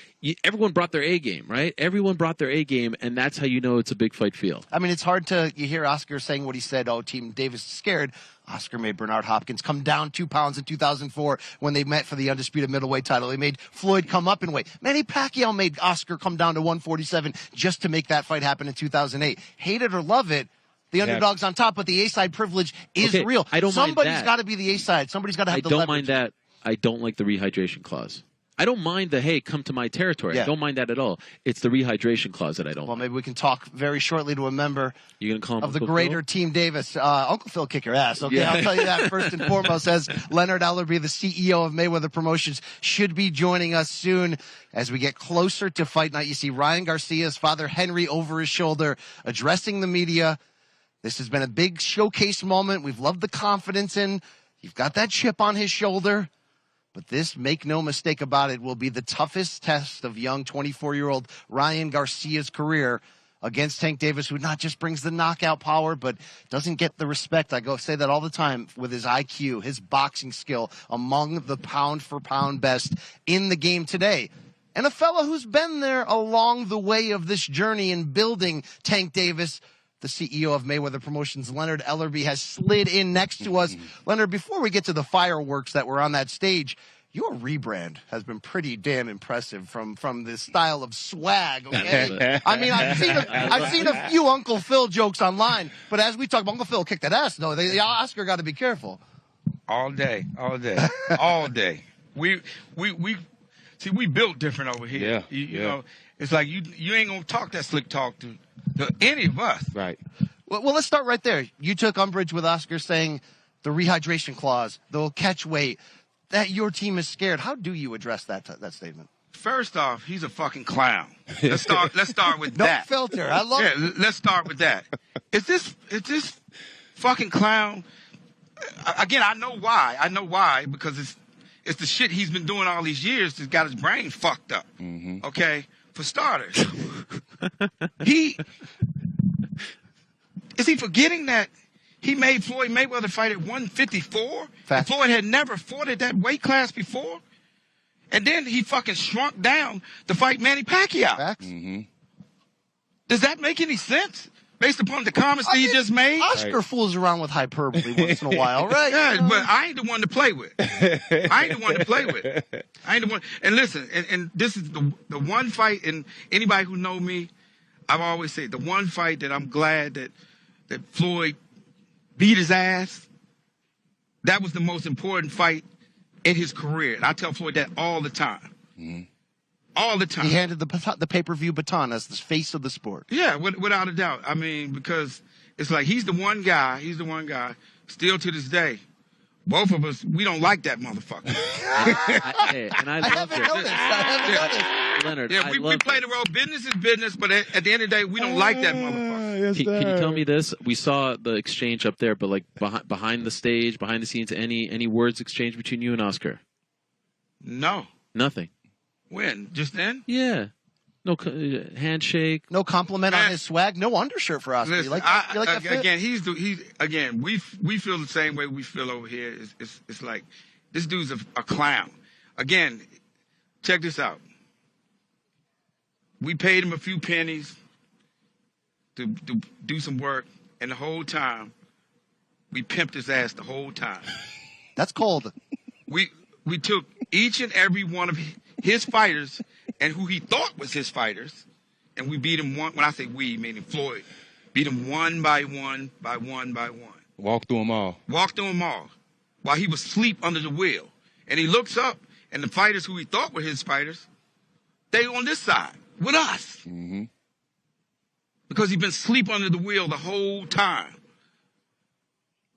everyone brought their A game, right? Everyone brought their A game, and that's how you know it's a big fight feel. I mean, it's hard you hear Oscar saying what he said, oh, Team Davis is scared. Oscar made Bernard Hopkins come down 2 pounds in 2004 when they met for the undisputed middleweight title. He made Floyd come up in weight. Manny Pacquiao made Oscar come down to 147 just to make that fight happen in 2008. Hate it or love it, the underdog's on top, but the A-side privilege is real. I don't mind that. Somebody's got to be the A-side. Somebody's got to have the leverage. I don't mind that. I don't like the rehydration clause. I don't mind the, hey, come to my territory. I don't mind that at all. It's the rehydration clause that I don't Well, maybe we can talk very shortly to a member You gonna call him of the Uncle greater Phil? Team Davis. Uncle Phil kick your ass, okay? Yeah. I'll tell you that first and foremost, as Leonard Ellerbe, the CEO of Mayweather Promotions, should be joining us soon as we get closer to fight night. You see Ryan Garcia's father, Henry, over his shoulder, addressing the media. This has been a big showcase moment. We've loved the confidence in. You've got that chip on his shoulder. But this, make no mistake about it, will be the toughest test of young 24-year-old Ryan Garcia's career against Tank Davis, who not just brings the knockout power, but doesn't get the respect. I say that all the time with his IQ, his boxing skill, among the pound-for-pound best in the game today. And a fella who's been there along the way of this journey in building Tank Davis. The CEO of Mayweather Promotions, Leonard Ellerbe, has slid in next to us. Leonard, before we get to the fireworks that were on that stage, your rebrand has been pretty damn impressive from the style of swag, okay? I mean, I've seen a few Uncle Phil jokes online, but as we talk about Uncle Phil kicked that ass, no, the Oscar got to be careful. All day, all day, all day. We built different over here. Yeah, you know, it's like you ain't gonna talk that slick talk to any of us. Right. Well, let's start right there. You took umbrage with Oscar saying the rehydration clause, they'll catch weight, that your team is scared. How do you address that statement? First off, he's a fucking clown. Let's start with No that. filter. I love it. Let's start with that. Is this fucking clown? Again, I know why. I know why, because it's the shit he's been doing all these years that's got his brain fucked up. Mm-hmm. Okay? For starters. Is he forgetting that he made Floyd Mayweather fight at 154? And Floyd had never fought at that weight class before? And then he fucking shrunk down to fight Manny Pacquiao. Mm-hmm. Does that make any sense? Based upon the comments that he just made? Oscar fools around with hyperbole once in a while, right? Yeah, but I ain't the one to play with. I ain't the one to play with. I ain't the one. And listen, and this is the one fight, and anybody who know me, I've always said the one fight that I'm glad that Floyd beat his ass, that was the most important fight in his career. And I tell Floyd that all the time. Mm-hmm. All the time. He handed the pay-per-view baton as the face of the sport. Yeah, without a doubt. I mean, because it's like he's the one guy, still to this day. Both of us, we don't like that motherfucker. I haven't noticed. Leonard, yeah, we play the role. Business is business, but at the end of the day, we don't like that motherfucker. Can you tell me this? We saw the exchange up there, but like behind the stage, behind the scenes, any words exchanged between you and Oscar? No. Nothing. When? Just then? Yeah. No handshake. No compliment on his swag. No undershirt for Oscar. Listen, you like that fit? Again, we feel the same way we feel over here. It's like this dude's a clown. Again, check this out. We paid him a few pennies to do some work, and the whole time we pimped his ass the whole time. That's cold. We took each and every one of his fighters and who he thought was his fighters, and we beat him one. When I say we, meaning Floyd, beat him one by one by one by one. Walk through them all. Walked through them all while he was asleep under the wheel. And he looks up, and the fighters who he thought were his fighters, they on this side with us. Mm-hmm. Because he's been asleep under the wheel the whole time.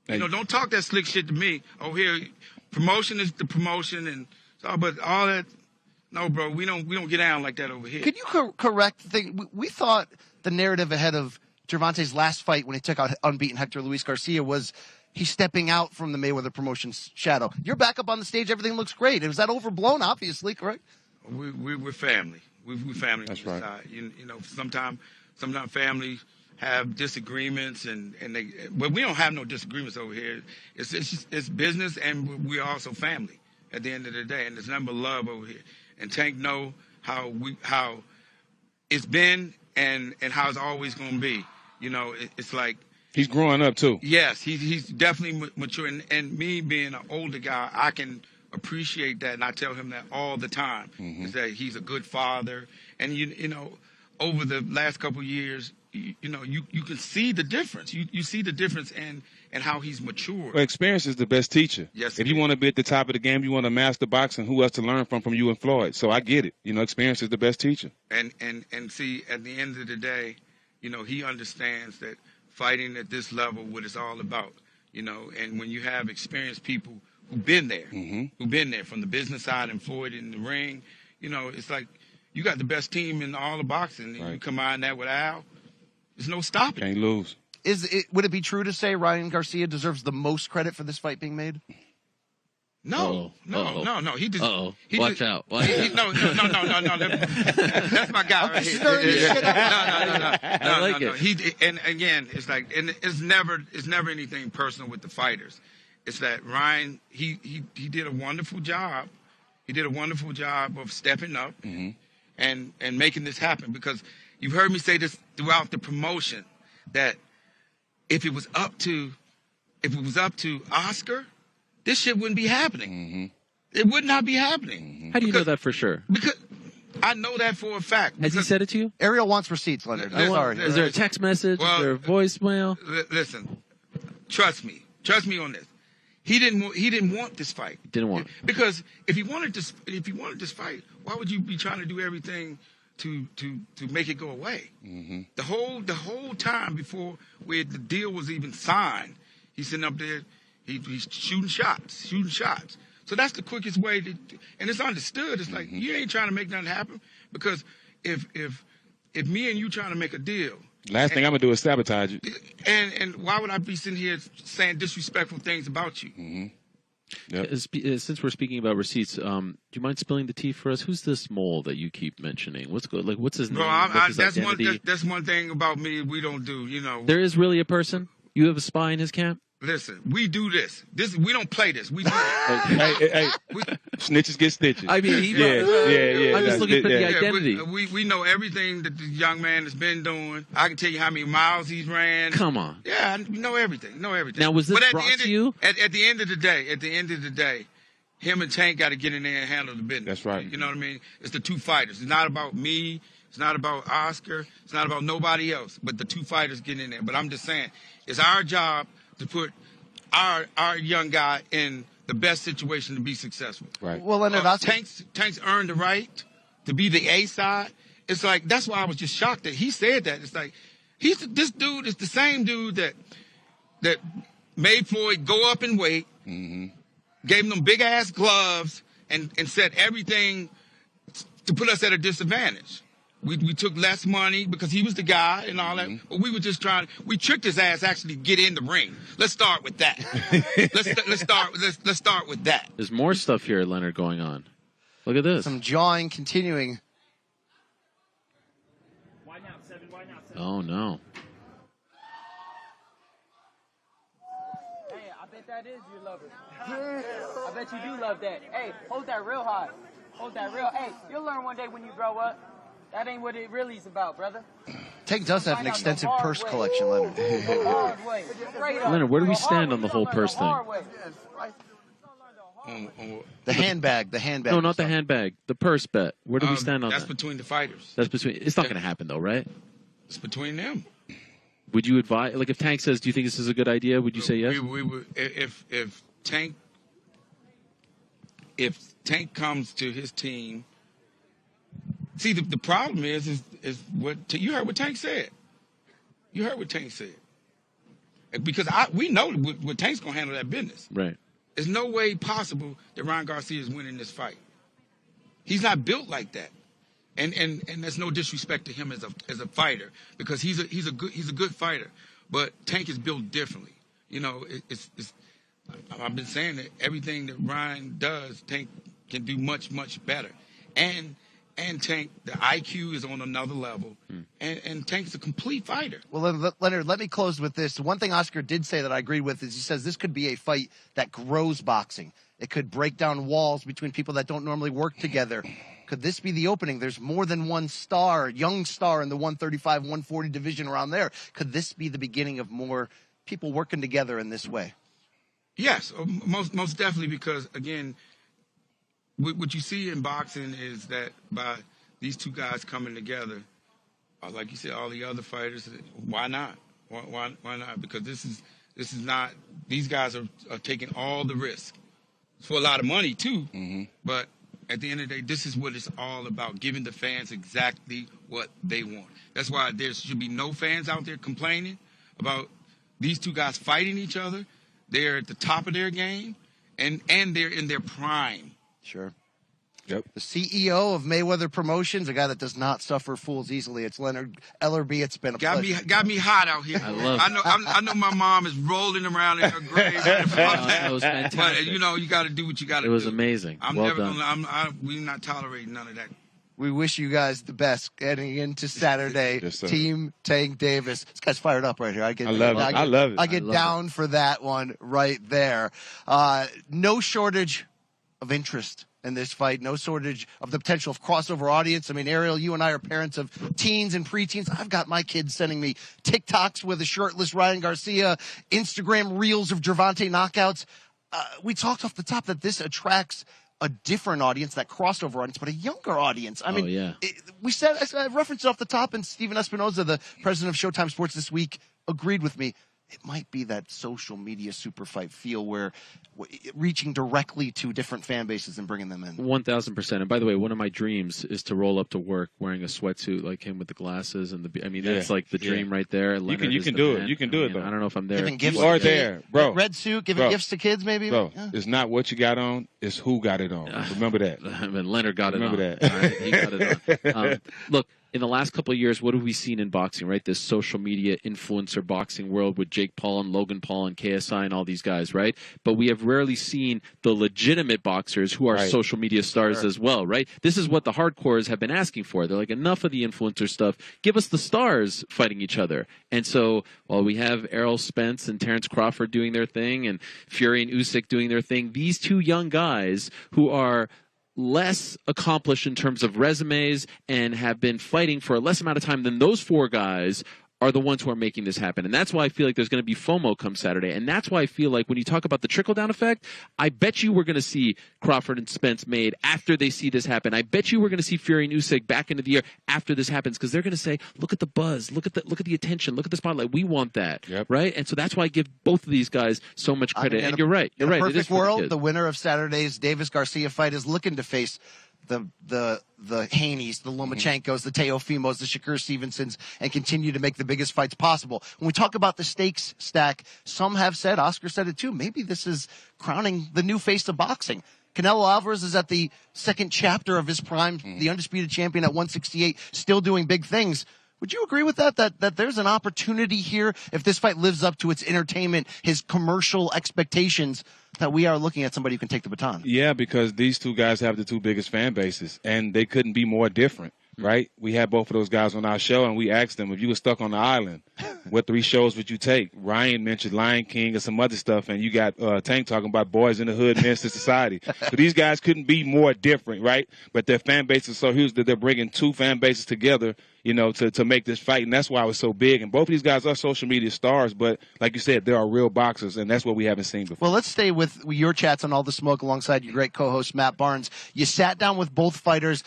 You know, don't talk that slick shit to me. Oh, here, promotion is the promotion, and but all that. No, bro, we don't get down like that over here. Could you correct the thing? We thought the narrative ahead of Gervonta's last fight when he took out unbeaten Hector Luis Garcia was he's stepping out from the Mayweather Promotions shadow. You're back up on the stage. Everything looks great. Was that overblown? Obviously, correct? We're family. We're family. That's right. You know, sometimes families have disagreements, but we don't have no disagreements over here. It's business, and we're also family. at the end of the day, and there's nothing but love over here. And Tank know how it's been and how it's always going to be. You know, it's like he's growing up too. Yes, he's definitely mature, and me being an older guy, I can appreciate that, and I tell him that all the time. Is that he's a good father, and you know, over the last couple of years, you can see the difference. You see the difference in how he's matured. Well, experience is the best teacher. Yes, if you want to be at the top of the game, you want to master boxing, who else to learn from you and Floyd? So I get it. You know, experience is the best teacher. And see, at the end of the day, you know, he understands that fighting at this level, what it's all about. You know, and when you have experienced people who've been there, from the business side and Floyd in the ring, you know, it's like you got the best team in all of boxing. And you combine that with Al, there's no stopping. Can't lose. Would it be true to say Ryan Garcia deserves the most credit for this fight being made? No. He just. Watch out. No. That's my guy right here. No. And again, it's like, and it's never anything personal with the fighters. It's that Ryan, he did a wonderful job. He did a wonderful job of stepping up and making this happen, because you've heard me say this throughout the promotion, that if it was up to Oscar, this shit wouldn't be happening. It would not be happening. How do you know that for sure? Because I know that for a fact. Has he said it to you? Ariel wants receipts, Leonard. Is there a text message? Is there a voicemail? Listen, trust me on this. He didn't want this fight. Didn't want it. Because if he wanted this fight, why would you be trying to do everything to make it go away? The whole time before the deal was even signed, he's sitting up there, he's shooting shots. So that's the quickest way and it's understood. It's like, you ain't trying to make nothing happen, because if me and you trying to make a deal, last thing I'm gonna do is sabotage it. And why would I be sitting here saying disrespectful things about you? Since we're speaking about receipts, do you mind spilling the tea for us? Who's this mole that you keep mentioning? What's his name? What's his identity? That's one thing about me we don't do. You know, there is really a person. You have a spy in his camp. Listen, we do this. We don't play this. We do this. hey, snitches get stitches. I mean, I'm just looking for the identity. We know everything that the young man has been doing. I can tell you how many miles he's ran. Come on. Yeah, we know everything. Now, was this brought to you? At the end of the day, him and Tank got to get in there and handle the business. That's right. You know what I mean? It's the two fighters. It's not about me. It's not about Oscar. It's not about nobody else. But the two fighters getting in there. But I'm just saying, it's our job to put our young guy in the best situation to be succuccessful. Right. Well, Leonard, Tank's earned the right to be the A side. It's like, that's why I was just shocked that he said that. It's like, this dude is the same dude that made Floyd go up in weight, gave him them big ass gloves, and said everything to put us at a disadvantage. We took less money because he was the guy and all that. But we were just we tricked his ass actually to get in the ring. Let's start with that. let's start with that. There's more stuff here, Leonard, going on. Look at this. Some jawing continuing. Oh, no. Hey, I bet that is your lover. I bet you do love that. Hey, hold that real high. Hey, you'll learn one day when you grow up. That ain't what it really is about, brother. Tank does have an extensive purse collection, Leonard. Leonard, where do we stand on the whole purse thing? The handbag. No, not the handbag. The purse bet. Where do we stand on that? That's between the fighters. It's not going to happen, though, right? It's between them. Would you advise, like, if Tank says, do you think this is a good idea, would you say yes? We would, if Tank comes to his team. See, the problem is what you heard what Tank said. Because we know what Tank's gonna handle that business. Right. There's no way possible that Ryan Garcia is winning this fight. He's not built like that, and there's no disrespect to him as a fighter, because he's a good fighter, but Tank is built differently. You know, I've been saying that everything that Ryan does, Tank can do much better, and And Tank, the IQ is on another level, and Tank's a complete fighter. Well, Leonard, let me close with this. One thing Oscar did say that I agreed with is he says this could be a fight that grows boxing. It could break down walls between people that don't normally work together. Could this be the opening? There's more than one star, young star in the 135, 140 division around there. Could this be the beginning of more people working together in this way? Yes, most definitely, because, again, what you see in boxing is that by these two guys coming together, like you said, all the other fighters, why not? Why not? Because this is not, these guys are taking all the risk for a lot of money too. But at the end of the day, this is what it's all about, giving the fans exactly what they want. That's why there should be no fans out there complaining about these two guys fighting each other. They're at the top of their game, and they're in their prime. Sure. Yep. The CEO of Mayweather Promotions, a guy that does not suffer fools easily. It's Leonard Ellerby. It's been a pleasure. Got me hot out here. I know my mom is rolling around in her grave. That was fantastic. But you got to do what you got to do. It was amazing. Well done. We're not tolerating none of that. We wish you guys the best getting into Saturday. Yes, sir. Team Tank Davis. This guy's fired up right here. I love it. I get down for that one right there. No shortage of interest in this fight. No shortage of the potential of crossover audience. I mean, Ariel, you and I are parents of teens and preteens. I've got my kids sending me TikToks with a shirtless Ryan Garcia, Instagram reels of Gervonta knockouts. We talked off the top that this attracts a different audience, that crossover audience, but a younger audience. I mean, I referenced it off the top, and Steven Espinoza, the president of Showtime Sports this week, agreed with me. It might be that social media super fight feel where reaching directly to different fan bases and bringing them in. 1,000%. And by the way, one of my dreams is to roll up to work wearing a sweatsuit like him with the glasses and that's like the dream right there. You can do it. You can do it though. I don't know if I'm there. Giving gifts you are there, bro. Red suit, giving gifts to kids, maybe. Bro, it's not what you got on; it's who got it on. Remember that. I mean, Leonard got it on. Remember that. Right? He got it on. Look. In the last couple of years, what have we seen in boxing, right? This social media influencer boxing world with Jake Paul and Logan Paul and KSI and all these guys, right? But we have rarely seen the legitimate boxers who are social media stars as well, right? This is what the hardcores have been asking for. They're like, enough of the influencer stuff. Give us the stars fighting each other. And so while we have Errol Spence and Terrence Crawford doing their thing and Fury and Usyk doing their thing, these two young guys who are less accomplished in terms of resumes and have been fighting for a less amount of time than those four guys are the ones who are making this happen. And that's why I feel like there's going to be FOMO come Saturday. And that's why I feel like when you talk about the trickle-down effect, I bet you we're going to see Crawford and Spence made after they see this happen. I bet you we're going to see Fury and Usyk back into the year after this happens because they're going to say, look at the buzz, look at the attention, look at the spotlight. We want that, right? And so that's why I give both of these guys so much credit. And you're right. You're right. In a perfect world, the winner of Saturday's Davis Garcia fight is looking to face the Haneys, the Lomachenkos, the Teofimos, the Shakur Stevensons, and continue to make the biggest fights possible. When we talk about the stakes stack, some have said, Oscar said it too, maybe this is crowning the new face of boxing. Canelo Alvarez is at the second chapter of his prime, the undisputed champion at 168, still doing big things. Would you agree with that there's an opportunity here, if this fight lives up to its entertainment, his commercial expectations, that we are looking at somebody who can take the baton? Yeah, because these two guys have the two biggest fan bases, and they couldn't be more different, right? We had both of those guys on our show, and we asked them, if you were stuck on the island, what 3 shows would you take? Ryan mentioned Lion King and some other stuff, and you got Tank talking about Boys in the Hood, Men's to Society. So these guys couldn't be more different, right? But their fan base is so huge that they're bringing 2 fan bases together, you know, to make this fight, and that's why it was so big. And both of these guys are social media stars, but like you said, there are real boxers, and that's what we haven't seen before. Well, let's stay with your chats on All the Smoke alongside your great co-host, Matt Barnes. You sat down with both fighters,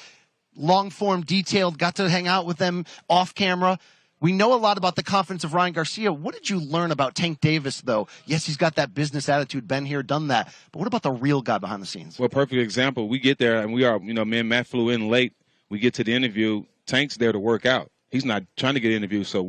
long-form, detailed, got to hang out with them off camera. We know a lot about the confidence of Ryan Garcia. What did you learn about Tank Davis, though? Yes, he's got that business attitude, been here, done that. But what about the real guy behind the scenes? Well, perfect example. We get there, and we are, you know, me and Matt flew in late. We get to the interview. Tank's there to work out. He's not trying to get interviewed. So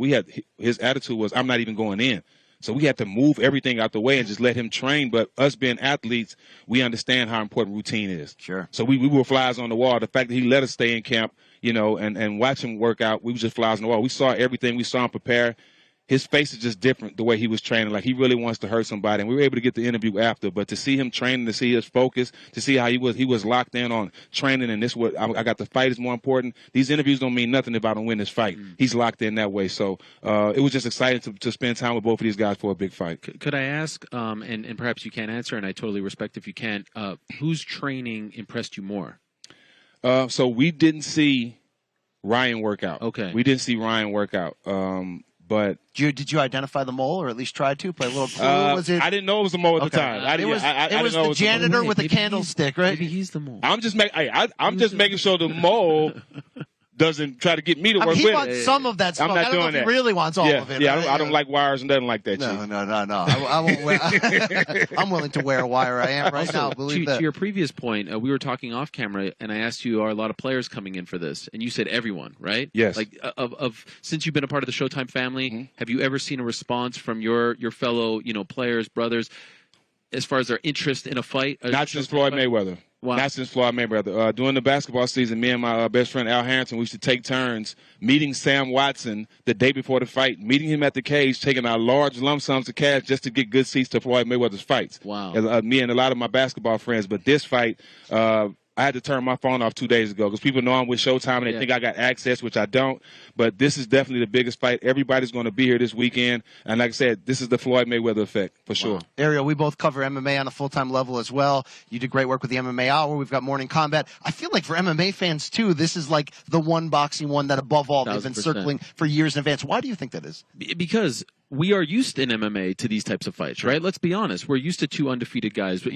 his attitude was, I'm not even going in. So we had to move everything out the way and just let him train. But us being athletes, we understand how important routine is. Sure. So we were flies on the wall. The fact that he let us stay in camp, you know, and watch him work out, we were just flies on the wall. We saw everything. We saw him prepare. his face is just different the way he was training. Like, he really wants to hurt somebody. And we were able to get the interview after. But to see him training, to see his focus, to see how he was locked in on training, and this what I got the fight is more important. These interviews don't mean nothing if I don't win this fight. He's locked in that way. So it was just exciting to spend time with both of these guys for a big fight. Could I ask, and perhaps you can't answer, and I totally respect if you can't, whose training impressed you more? So we didn't see Ryan work out. Okay. We didn't see Ryan work out. But did you identify the mole, or at least try to play a little clue? Was it? I didn't know it was the mole at the time. It was the janitor with the candlestick, right? Maybe he's the mole. I'm just making sure the mole doesn't try to get me to work with it. He wants some of that stuff. I'm not I don't know doing if that. he really wants all of it. Yeah, I don't like wires and nothing like that. No. I won't wear. I'm willing to wear a wire. I am right now. Believe that. To your previous point, we were talking off camera, and I asked you, are a lot of players coming in for this? And you said everyone, right? Yes. Like since you've been a part of the Showtime family, have you ever seen a response from your fellow players, brothers, as far as their interest in a fight? Not since Floyd Mayweather. Wow. Not since Floyd Mayweather. During the basketball season, me and my best friend Al Harrington, we used to take turns meeting Sam Watson the day before the fight, meeting him at the cage, taking our large lump sums of cash just to get good seats to Floyd Mayweather's fights. Wow. Me and a lot of my basketball friends. But this fight, I had to turn my phone off 2 days ago because people know I'm with Showtime and they think I got access, which I don't. But this is definitely the biggest fight. Everybody's going to be here this weekend. And like I said, this is the Floyd Mayweather effect for sure. Ariel, we both cover MMA on a full-time level as well. You did great work with the MMA Hour. We've got Morning Combat. I feel like for MMA fans, too, this is like the one boxing one that above all they've been circling for years in advance. Why do you think that is? Because we are used in MMA to these types of fights, right? Let's be honest. We're used to two undefeated guys. But,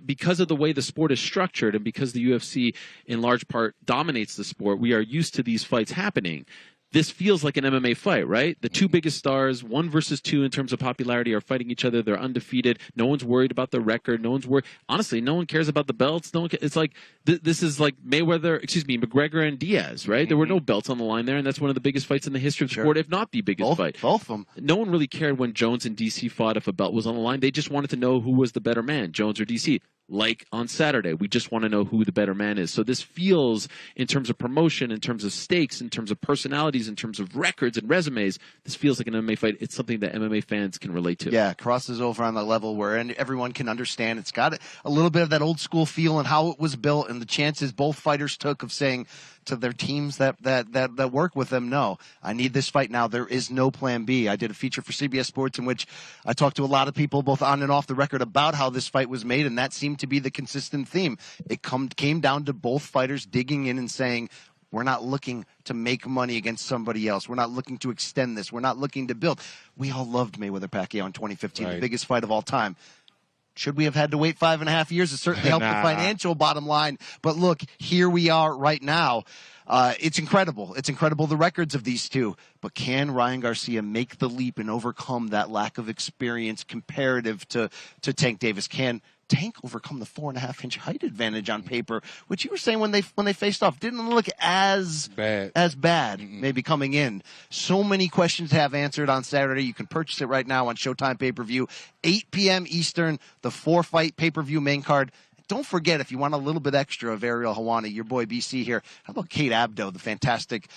because of the way the sport is structured and because the UFC in large part dominates the sport, we are used to these fights happening. This feels like an MMA fight, right? The two biggest stars, 1 versus 2 in terms of popularity, are fighting each other. They're undefeated. No one's worried about the record. No one's worried. Honestly, no one cares about the belts. It's like this is like McGregor and Diaz, right? There were no belts on the line there, and that's one of the biggest fights in the history of the sport, if not the biggest fight. Both of them. No one really cared when Jones and DC fought if a belt was on the line. They just wanted to know who was the better man, Jones or DC. Like on Saturday, we just want to know who the better man is. So this feels, in terms of promotion, in terms of stakes, in terms of personalities, in terms of records and resumes, this feels like an MMA fight. It's something that MMA fans can relate to. Yeah, crosses over on the level where everyone can understand. It's got a little bit of that old school feel and how it was built and the chances both fighters took of saying to their teams that work with them, no, I need this fight now. There is no plan B. I did a feature for CBS Sports in which I talked to a lot of people, both on and off the record, about how this fight was made, and that seemed to be the consistent theme. It came down to both fighters digging in and saying, we're not looking to make money against somebody else. We're not looking to extend this. We're not looking to build. We all loved Mayweather-Pacquiao in 2015, the biggest fight of all time. Should we have had to wait 5.5 years? It certainly helped the financial bottom line. But look, here we are right now. It's incredible. It's incredible, the records of these two. But can Ryan Garcia make the leap and overcome that lack of experience comparative to Tank Davis? Can Tank overcome the 4.5-inch height advantage on paper, which you were saying when they faced off didn't look as bad maybe coming in? So many questions to have answered on Saturday. You can purchase it right now on Showtime pay-per-view, 8 p.m. Eastern, the 4-fight pay-per-view main card. Don't forget, if you want a little bit extra of Ariel Helwani, your boy BC here, how about Kate Abdo, the fantastic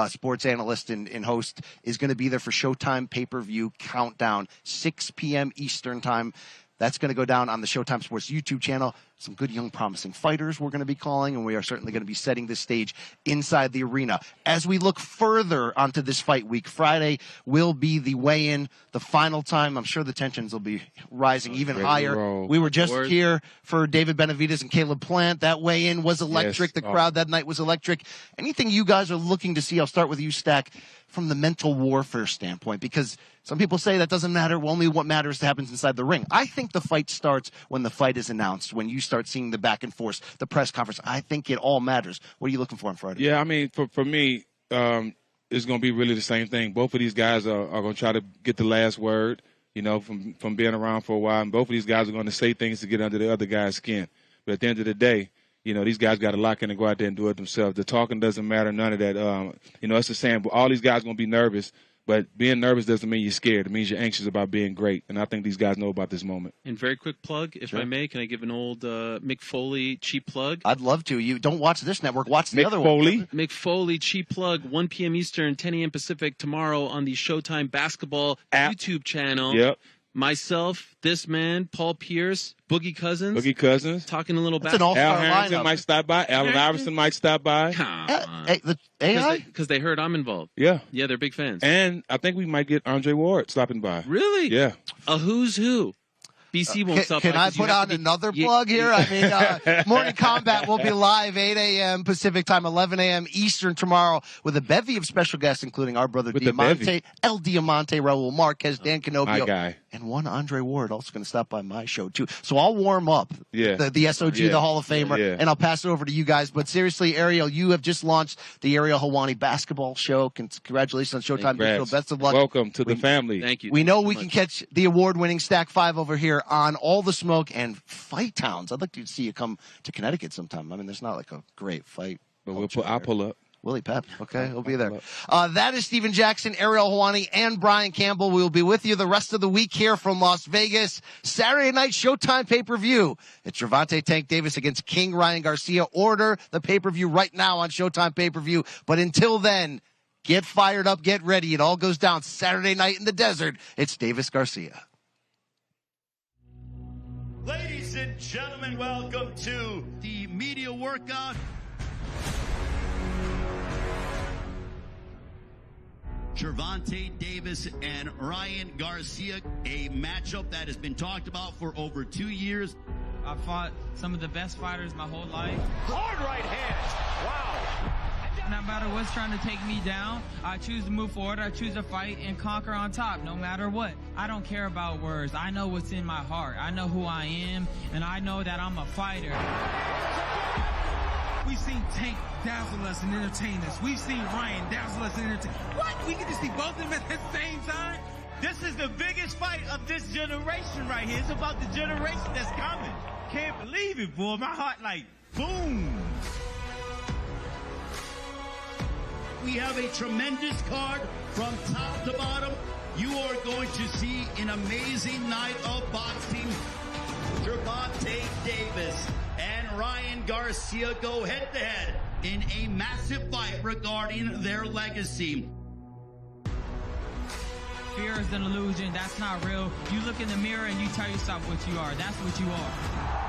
sports analyst and host, is going to be there for Showtime pay-per-view countdown, 6 p.m. Eastern time. That's going to go down on the Showtime Sports YouTube channel. Some good young promising fighters we're going to be calling, and we are certainly going to be setting this stage inside the arena. As we look further onto this fight week, Friday will be the weigh-in, the final time. I'm sure the tensions will be rising even higher. We were just here for David Benavidez and Caleb Plant. That weigh-in was electric. The crowd that night was electric. Anything you guys are looking to see? I'll start with you, Stack, from the mental warfare standpoint, because some people say that doesn't matter. Only what matters happens inside the ring. I think the fight starts when the fight is announced, when you start seeing the back and forth, the press conference. I think it all matters. What are you looking for on Friday? Yeah, I mean, for me, it's going to be really the same thing. Both of these guys are going to try to get the last word, from being around for a while. And both of these guys are going to say things to get under the other guy's skin. But at the end of the day, these guys got to lock in and go out there and do it themselves. The talking doesn't matter, none of that. It's the same. All these guys are going to be nervous, But being nervous doesn't mean you're scared. It means you're anxious about being great. And I think these guys know about this moment. And very quick plug, if I may, can I give an old Mick Foley cheap plug? I'd love to. You don't watch this network, watch the other one. Mick Foley cheap plug, 1 p.m. Eastern, 10 a.m. Pacific tomorrow on the Showtime Basketball YouTube channel. Yep. Myself, this man, Paul Pierce, Boogie Cousins. Talking a little That's an all-star basketball. lineup. Hamilton might stop by. Allen Iverson might stop by. The AI? Because they heard I'm involved. Yeah. Yeah, they're big fans. And I think we might get Andre Ward stopping by. Really? Yeah. A who's who. BC won't stop by. Can I put on another plug here? I mean, Morning Combat will be live 8 a.m. Pacific time, 11 a.m. Eastern tomorrow with a bevy of special guests, including our brother Diamante, El Diamante, Raul Marquez, Dan Canobio, my guy. and one Andre Ward also going to stop by my show too. So I'll warm up the SOG, the Hall of Famer, and I'll pass it over to you guys. But seriously, Ariel, you have just launched the Ariel Helwani basketball show. Congratulations on Showtime Digital. Best of luck. Welcome to the family. Thank you. We know we can catch the award-winning Stack 5 over here on All the Smoke and Fight Towns. I'd like to see you come to Connecticut sometime. I mean, there's not like a great fight. But I'll pull up. Willie Pep. Okay, he'll be there. That is Steven Jackson, Ariel Helwani, and Brian Campbell. We will be with you the rest of the week here from Las Vegas. Saturday night Showtime pay-per-view. It's Gervonta Tank Davis against King Ryan Garcia. Order the pay-per-view right now on Showtime pay-per-view. But until then, get fired up, get ready. It all goes down Saturday night in the desert. It's Davis Garcia. Ladies and gentlemen, welcome to the media workout. Gervonta Davis and Ryan Garcia, a matchup that has been talked about for over 2 years. I fought some of the best fighters my whole life. Hard right hand. Wow. No matter what's trying to take me down, I choose to move forward. I choose to fight and conquer on top, no matter what. I don't care about words. I know what's in my heart. I know who I am, and I know that I'm a fighter. We've seen Tank dazzle us and entertain us. We've seen Ryan dazzle us and entertain. What? We can just see both of them at the same time? This is the biggest fight of this generation right here. It's about the generation that's coming. Can't believe it, boy. My heart like, boom. We have a tremendous card from top to bottom. You are going to see an amazing night of boxing. Gervonta Davis and Ryan Garcia go head-to-head in a massive fight regarding their legacy. Fear is an illusion. That's not real. You look in the mirror and you tell yourself what you are. That's what you are.